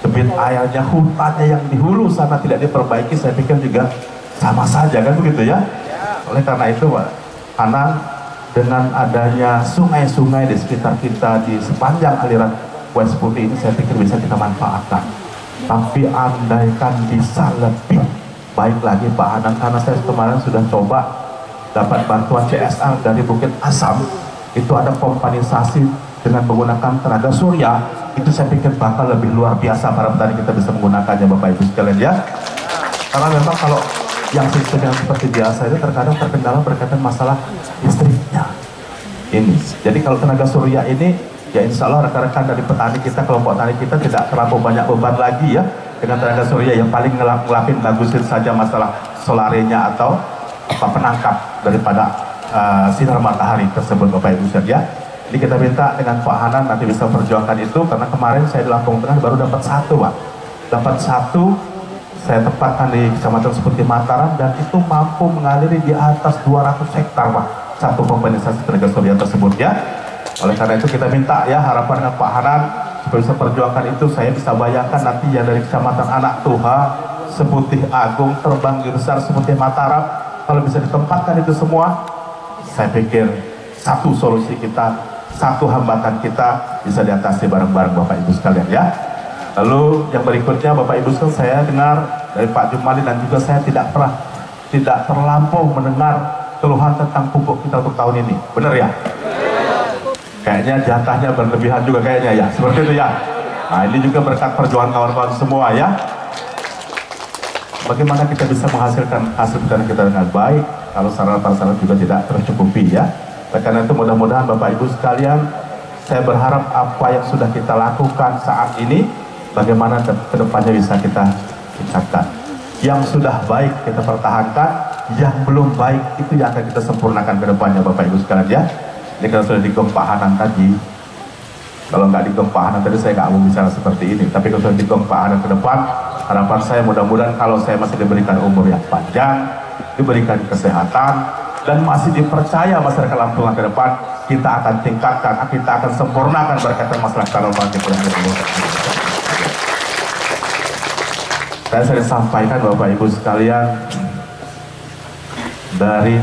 Speaker 3: debit airnya, hutannya yang di hulu sana tidak diperbaiki, saya pikir juga sama saja kan begitu ya. Oleh karena itu Pak Hanan, dengan adanya sungai-sungai di sekitar kita di sepanjang aliran Wais Putih ini, saya pikir bisa kita manfaatkan. Tapi andaikan bisa lebih baik lagi Pak Hanan, karena saya kemarin sudah coba dapat bantuan CSR dari Bukit Asam, itu ada pompanisasi dengan menggunakan tenaga surya, itu saya pikir bakal lebih luar biasa para petani kita bisa menggunakannya Bapak Ibu sekalian ya. Karena memang kalau yang sistem yang seperti biasa itu terkadang terkendala berkaitan masalah listriknya ini. Jadi kalau tenaga surya ini ya insya Allah rekan-rekan dari petani kita, kelompok tani kita tidak terlalu banyak beban lagi ya dengan tenaga surya, yang paling ngelapin bagusin saja masalah solarinya atau penangkap daripada sinar matahari tersebut Bapak Ibu sekalian ya. Jadi kita minta dengan Pak Hanan nanti bisa perjuangkan itu, karena kemarin saya di Lampung Tengah baru dapat 1 Pak, dapat 1 saya tempatkan di Kecamatan Seperti Mataram, dan itu mampu mengaliri di atas 200 hektar Pak, 1 pompanisasi tenaga surya tersebut ya. Oleh karena itu kita minta ya harapan dengan Pak Hanan supaya bisa perjuangkan itu. Saya bisa bayangkan nanti ya dari Kecamatan Anak Tuha, Seputih Agung, Terbang Besar, Seputih Mataram, kalau bisa ditempatkan itu semua, saya pikir 1 solusi kita, 1 hambatan kita bisa diatasi bareng-bareng Bapak Ibu sekalian ya. Lalu yang berikutnya Bapak Ibu sekalian, saya dengar dari Pak Jumali dan juga saya tidak terlampau mendengar keluhan tentang pupuk kita untuk tahun ini, benar ya? Kayaknya jatahnya berlebihan juga kayaknya ya, seperti itu ya. Nah ini juga berkat perjuangan kawan-kawan semua ya. Bagaimana kita bisa menghasilkan hasil panen kita dengan baik kalau sarana-sarana juga tidak tercukupi ya. Karena itu mudah-mudahan Bapak Ibu sekalian, saya berharap apa yang sudah kita lakukan saat ini, bagaimana kedepannya bisa kita tingkatkan. Yang sudah baik kita pertahankan, yang belum baik itu yang akan kita sempurnakan ke depannya Bapak Ibu sekalian ya. Ini kalau sudah digong Pak Hanan tadi, kalau nggak digong Pak Hanan tadi saya nggak mau bicara seperti ini, tapi kalau sudah digong Pak Hanan ke depan, harapan saya mudah-mudahan kalau saya masih diberikan umur yang panjang, diberikan kesehatan, dan masih dipercaya masyarakat Lampung ke depan, kita akan tingkatkan, kita akan sempurnakan berkaitan masalah tanaman di Lampung. Saya sering sampaikan Bapak Ibu sekalian, dari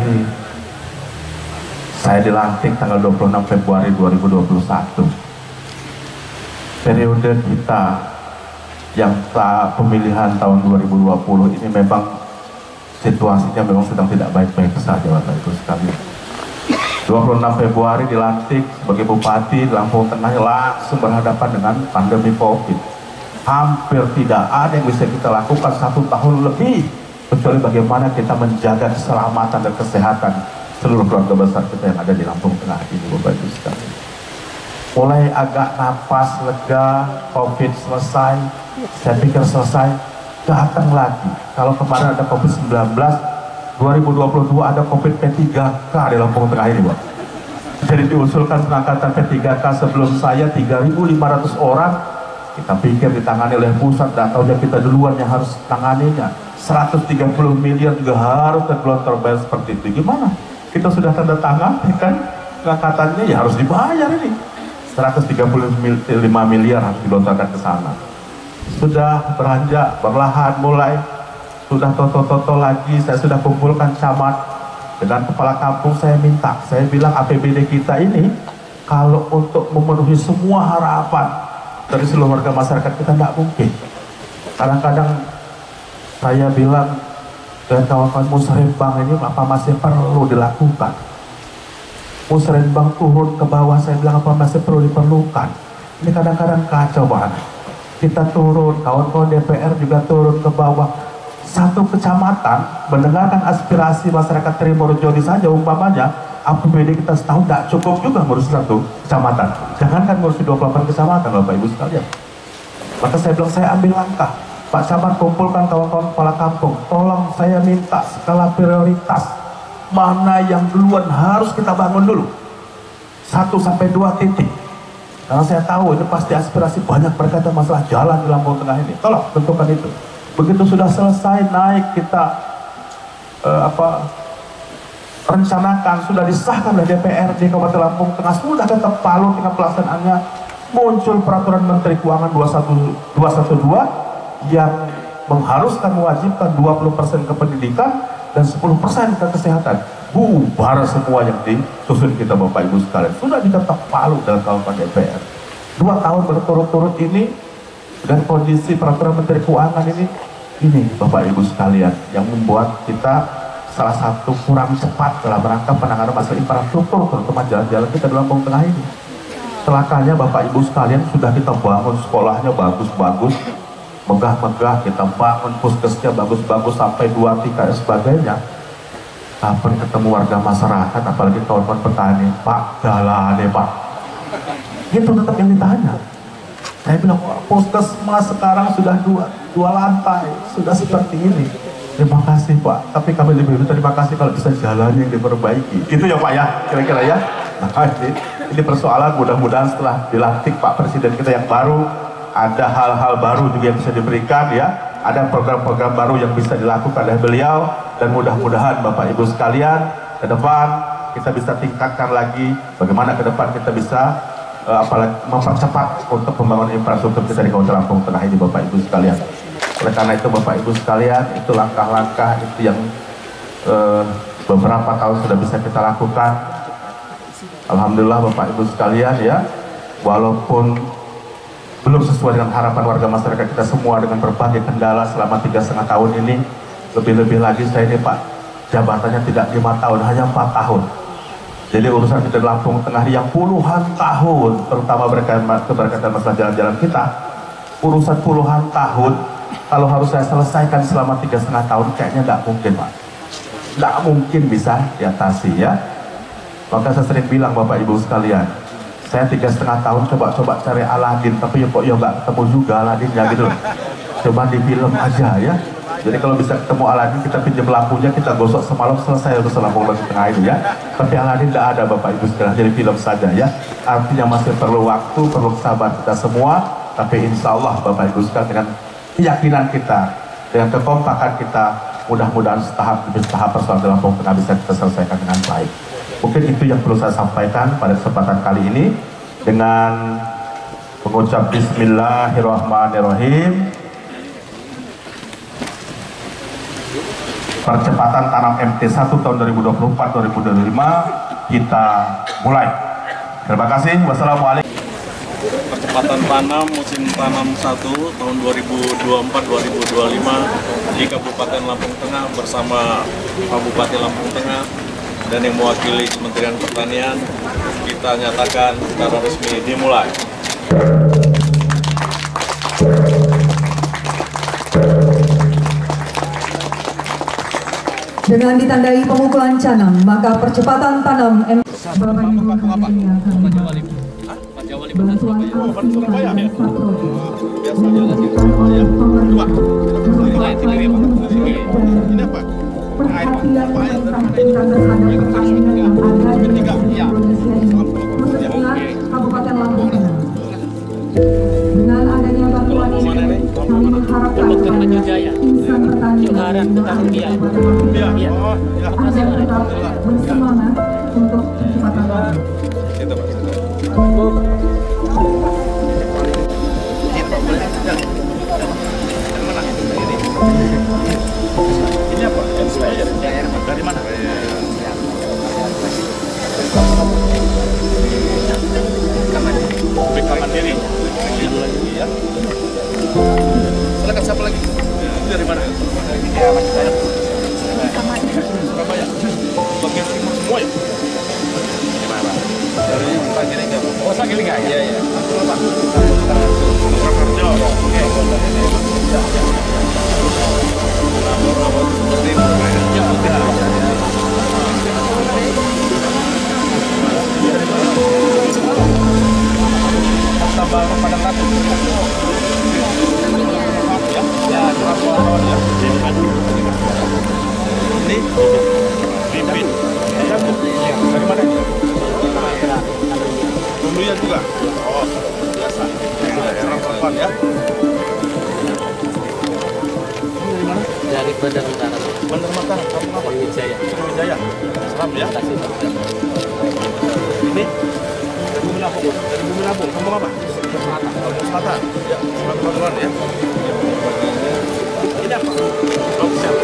Speaker 8: Saya dilantik tanggal 26 Februari 2021. Periode kita yang pemilihan tahun 2020 ini memang situasinya memang sedang tidak baik-baik saja Bapak Ibu sekalian. 26 Februari dilantik sebagai Bupati di Lampung Tengah, langsung berhadapan dengan pandemi COVID. Hampir tidak ada yang bisa kita lakukan 1 tahun lebih, kecuali bagaimana kita menjaga keselamatan dan kesehatan seluruh keluarga besar kita yang ada di Lampung Tengah ini, Bapak Ibu sekalian. Mulai agak napas lega, COVID selesai, saya pikir selesai, datang lagi. Kalau kemarin ada COVID-19, 2022 ada COVID P3K di Lampung Tengah ini, Pak. Jadi diusulkan pengangkatan P3K sebelum saya 3.500 orang. Kita pikir ditangani oleh pusat, dan tahu kita duluan yang harus tanganinya. 130 miliar juga harus tergelontor bayar seperti itu. Gimana? Kita sudah tanda tangan, kan pengangkatannya ya harus dibayar ini. 135 miliar harus dilontarkan ke sana. Sudah beranjak, berlahan mulai. Sudah toto-toto lagi, saya sudah kumpulkan camat dengan kepala kampung. Saya minta, saya bilang APBD kita ini kalau untuk memenuhi semua harapan dari seluruh warga masyarakat kita tidak mungkin. Kadang-kadang saya bilang dengan kawan-kawan musrembang ini apa masih perlu dilakukan. Musrembang turun ke bawah, saya bilang apa masih perlu diperlukan. Ini kadang-kadang kacau banget. Kita turun, kawan-kawan DPR juga turun ke bawah. Satu kecamatan mendengarkan aspirasi masyarakat Trimorjoni saja umpamanya APBD kita setahun tidak cukup juga ngurus satu kecamatan, jangankan ngurus 28 kecamatan Bapak Ibu sekalian. Maka saya bilang, saya ambil langkah, Pak Camat kumpulkan kawan-kawan kepala kampung, tolong saya minta skala prioritas mana yang duluan harus kita bangun dulu, 1 sampai 2 titik, karena saya tahu ini pasti aspirasi banyak berkaitan masalah jalan di Lampung Tengah ini. Tolong tentukan itu. Begitu sudah selesai naik kita rencanakan, sudah disahkan oleh DPR di Kabupaten Lampung Tengah, sudah ketok palu tinggal pelaksanaannya. Muncul peraturan Menteri Keuangan 212 yang mengharuskan mewajibkan 20% ke pendidikan dan 10% ke kesehatan. Bubar semua yang disusun kita Bapak Ibu sekalian. Sudah diketok palu dalam kawasan DPR. 2 tahun berturut-turut ini dan kondisi peraturan Menteri Keuangan ini Bapak Ibu sekalian yang membuat kita salah satu kurang cepat dalam rangka penanganan masalah infrastruktur, terutama jalan-jalan kita di Lampung Tengah ini. Celakanya Bapak Ibu sekalian, sudah kita bangun sekolahnya bagus-bagus, megah-megah, kita bangun puskesnya bagus-bagus sampai 2 tingkat dan sebagainya. Kapan ketemu warga masyarakat, apalagi kawan-kawan petani, Pak, jalan Pak. Itu tetap yang ditanya. Saya bilang, puskesmas sekarang sudah dua lantai, sudah seperti ini. Terima kasih Pak, tapi kami lebih terima kasih kalau bisa jalannya yang diperbaiki. Itu ya Pak ya, kira-kira ya. Nah, ini persoalan, mudah-mudahan setelah dilantik Pak Presiden kita yang baru, ada hal-hal baru juga yang bisa diberikan ya. Ada program-program baru yang bisa dilakukan oleh beliau, dan mudah-mudahan Bapak Ibu sekalian ke depan kita bisa tingkatkan lagi bagaimana ke depan kita bisa apalagi mempercepat untuk pembangunan infrastruktur kita di Kabupaten Lampung Tengah ini Bapak Ibu sekalian. Oleh karena itu Bapak Ibu sekalian, itu langkah-langkah itu yang beberapa tahun sudah bisa kita lakukan. Alhamdulillah Bapak Ibu sekalian ya, walaupun belum sesuai dengan harapan warga masyarakat kita semua dengan berbagai kendala selama 3,5 tahun ini, lebih-lebih lagi saya ini Pak, jabatannya tidak 5 tahun, hanya 4 tahun. Jadi urusan kita di Lampung Tengah yang puluhan tahun, terutama berkaitan masalah jalan-jalan kita, urusan puluhan tahun, kalau harus saya selesaikan selama 3,5 tahun, kayaknya nggak mungkin Pak. Nggak mungkin bisa diatasi ya. Maka saya sering bilang Bapak Ibu sekalian, saya 3,5 tahun coba-coba cari Aladin, tapi kok ya nggak ketemu juga Aladinnya gitu loh. Coba di film aja ya. Jadi kalau bisa ketemu Aladin, kita pinjam lampunya, kita gosok semalam, selesai urusan Lampung Tengah itu ya. Tapi Aladin tidak ada Bapak Ibu sekalian, jadi film saja ya. Artinya masih perlu waktu, perlu sabar kita semua. Tapi insya Allah Bapak Ibu sekalian, dengan keyakinan kita, dengan kekompakan kita, mudah-mudahan setahap demi setahap persoalan di Lampung Tengah bisa kita selesaikan dengan baik. Mungkin itu yang perlu saya sampaikan pada kesempatan kali ini dengan mengucap Bismillahirrahmanirrahim. Percepatan tanam MT1 tahun 2024-2025 kita mulai. Terima kasih. Wassalamualaikum.
Speaker 9: Percepatan tanam musim tanam 1 tahun 2024-2025 di Kabupaten Lampung Tengah bersama Pak Bupati Lampung Tengah dan yang mewakili Kementerian Pertanian, kita nyatakan secara resmi dimulai.
Speaker 1: Dengan ditandai pemukulan canang, maka percepatan tanam Bapak Ibu hadirin yang kami hormati. Bantuan alutsista dan saprodi yang diberikan oleh pemerintah berupa pelayanan perhatian pemerintah kita terhadap pertanian yang ada di Indonesia ini, khususnya Kabupaten Lampung Tengah. Dengan adanya bantuan ini, kami mengharapkan kepada insan pertanian yang ada di Kabupaten Lampung Tengah agar tetap bersemangat untuk percepatan tanam.
Speaker 9: Ini apa? Dari mana? BK Mandiri. Ya. Silakan siapa lagi? Dari mana? Surabaya. Bagian timur semua ya? Gimana? Dari Sagilinga. Oh, Sagilinga ya? Iya, iya. Purwokerto. Oke. Dulunya juga. Oh, biasa. Perempuan ya.
Speaker 10: Dari Bandar Utara.
Speaker 9: Bandar Utara, kamu apa?
Speaker 10: Wijaya.
Speaker 9: Wijaya. Seram ya. Ini dari Bumi Lampung. Dari Bumi Lampung. Kamu apa? Selatan. Lampung Selatan. Ya, Selatan ya. Ini apa? Longsel.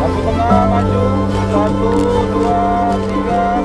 Speaker 9: Lampu tengah maju. 1, 2, 3.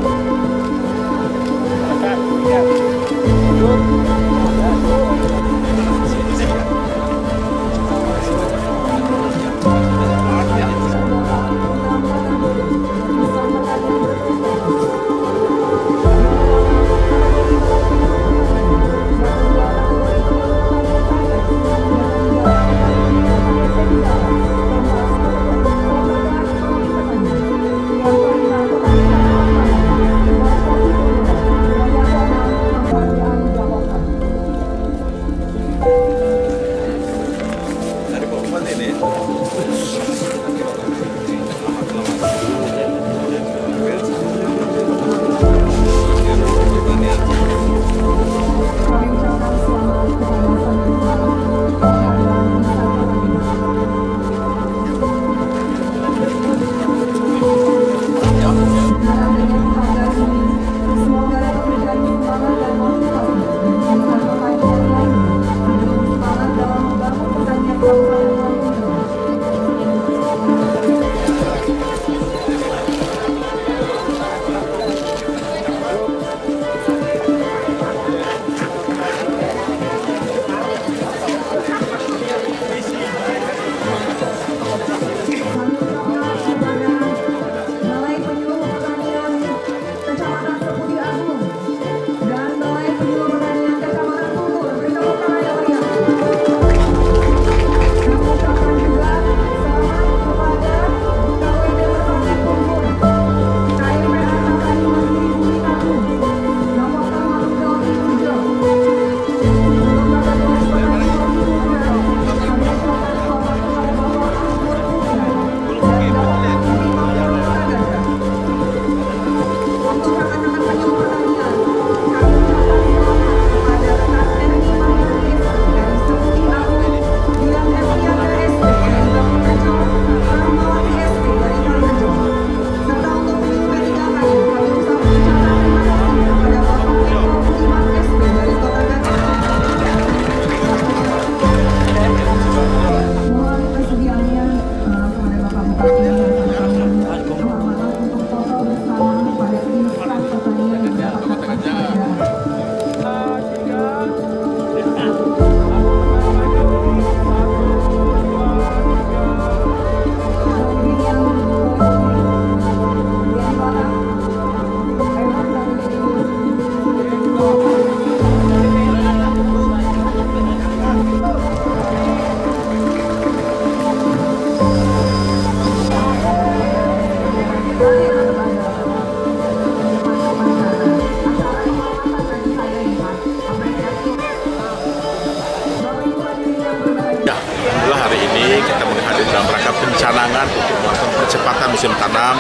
Speaker 5: canangan untuk melakukan percepatan musim tanam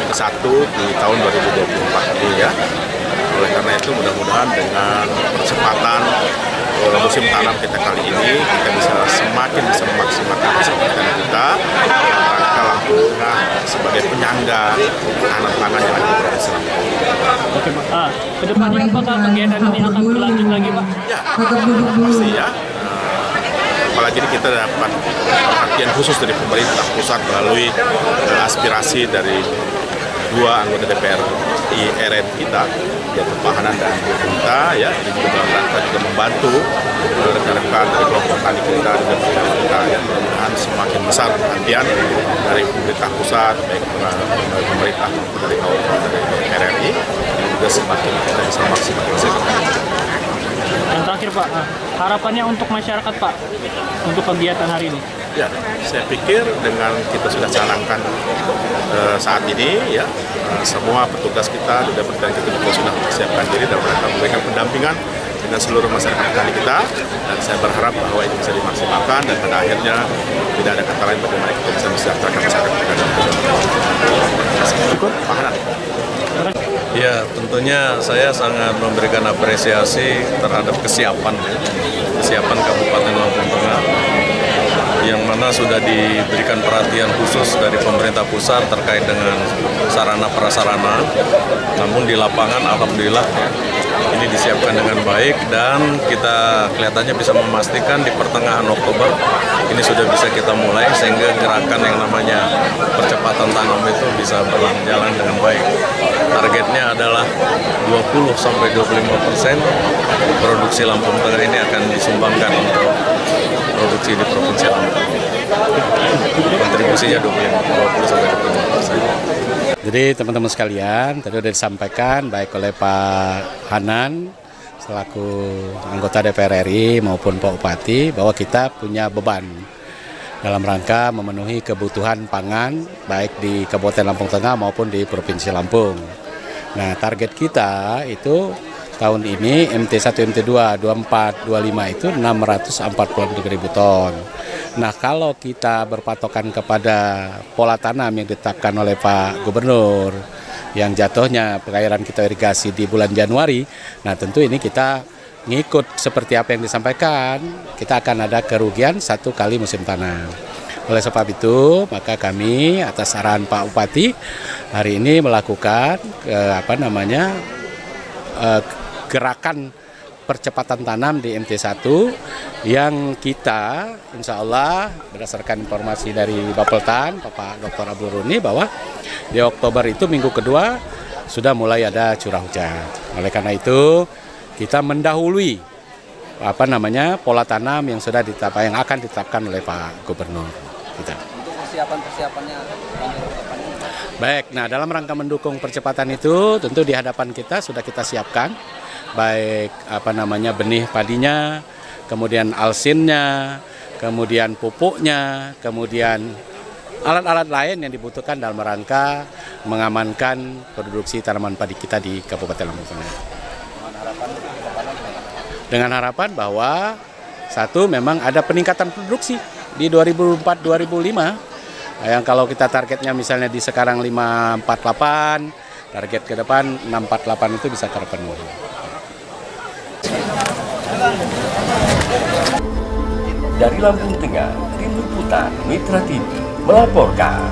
Speaker 5: ke-1 di tahun 2024 ini ya. Oleh karena itu mudah-mudahan dengan percepatan musim tanam kita kali ini kita bisa semakin bisa memaksimalkan hasil panen kita dalam rangka Lampung Tengah sebagai penyangga ketahanan pangan yang ada di Provinsi Lampung.
Speaker 10: Oke Pak, kedepannya apakah kegiatan ini akan berlanjut lagi Pak?
Speaker 5: Ya, pasti ya. Apalagi ini kita dapat perhatian khusus dari pemerintah pusat melalui aspirasi dari 2 anggota DPR RI kita, yaitu Pak Hanan dan Bu Bunta, ya, ini juga dalam rangka juga membantu rekan-rekan dari kelompok tani kita dan kita yang mudah-mudahan semakin besar perhatian dari pemerintah pusat, baik pemerintah maupun dari kawan-kawan dari RRI, ini juga semakin kita bisa maksimalkan.
Speaker 10: Yang terakhir Pak, harapannya untuk masyarakat Pak, untuk kegiatan hari ini?
Speaker 5: Ya, saya pikir dengan kita sudah canangkan saat ini, ya, semua petugas kita di Dapur Tani kita juga sudah mempersiapkan diri dan mereka memberikan pendampingan dengan seluruh masyarakat tani kita, dan saya berharap bahwa ini bisa dimaksimalkan dan pada akhirnya tidak ada kata lain bagaimana kita bisa mensejahterakan masyarakat kita. Cukup, Pak Hanan.
Speaker 9: Ya, tentunya saya sangat memberikan apresiasi terhadap kesiapan Kabupaten Lampung Tengah, yang mana sudah diberikan perhatian khusus dari pemerintah pusat terkait dengan sarana prasarana. Namun di lapangan alhamdulillah ini disiapkan dengan baik, dan kita kelihatannya bisa memastikan di pertengahan Oktober ini sudah bisa kita mulai, sehingga gerakan yang namanya percepatan tanam itu bisa berjalan dengan baik. Targetnya adalah 20-25% produksi Lampung Tengah ini akan disumbangkan untuk produksi di Provinsi Lampung. Kontribusinya 20-25%.
Speaker 3: Jadi teman-teman sekalian, tadi sudah disampaikan baik oleh Pak Hanan selaku anggota DPR RI maupun Pak Bupati bahwa kita punya beban dalam rangka memenuhi kebutuhan pangan baik di Kabupaten Lampung Tengah maupun di Provinsi Lampung. Nah, target kita itu tahun ini MT1, MT2, 24, 25 itu 643.000 ton. Nah, kalau kita berpatokan kepada pola tanam yang ditetapkan oleh Pak Gubernur, yang jatuhnya pengairan kita irigasi di bulan Januari, nah tentu ini kita ngikut seperti apa yang disampaikan, kita akan ada kerugian 1 kali musim tanam. Oleh sebab itu, maka kami atas saran Pak Bupati hari ini melakukan gerakan percepatan tanam di MT1 yang kita insya Allah berdasarkan informasi dari Bapeltan, Bapak Dr. Abdul Runi, bahwa di Oktober itu minggu kedua sudah mulai ada curah hujan. Oleh karena itu kita mendahului pola tanam yang sudah yang akan ditetapkan oleh Pak Gubernur kita.
Speaker 10: Untuk persiapan-persiapannya
Speaker 3: baik, nah dalam rangka mendukung percepatan itu tentu di hadapan kita sudah kita siapkan baik benih padinya, kemudian alsinnya, kemudian pupuknya, kemudian alat-alat lain yang dibutuhkan dalam rangka mengamankan produksi tanaman padi kita di Kabupaten Lampung Tengah. Dengan harapan bahwa satu memang ada peningkatan produksi di 2004-2005 yang kalau kita targetnya misalnya di sekarang 548, target ke depan 648 itu bisa terpenuhi.
Speaker 2: Dari Lampung Tengah, Tim Liputan Mitra TV melaporkan.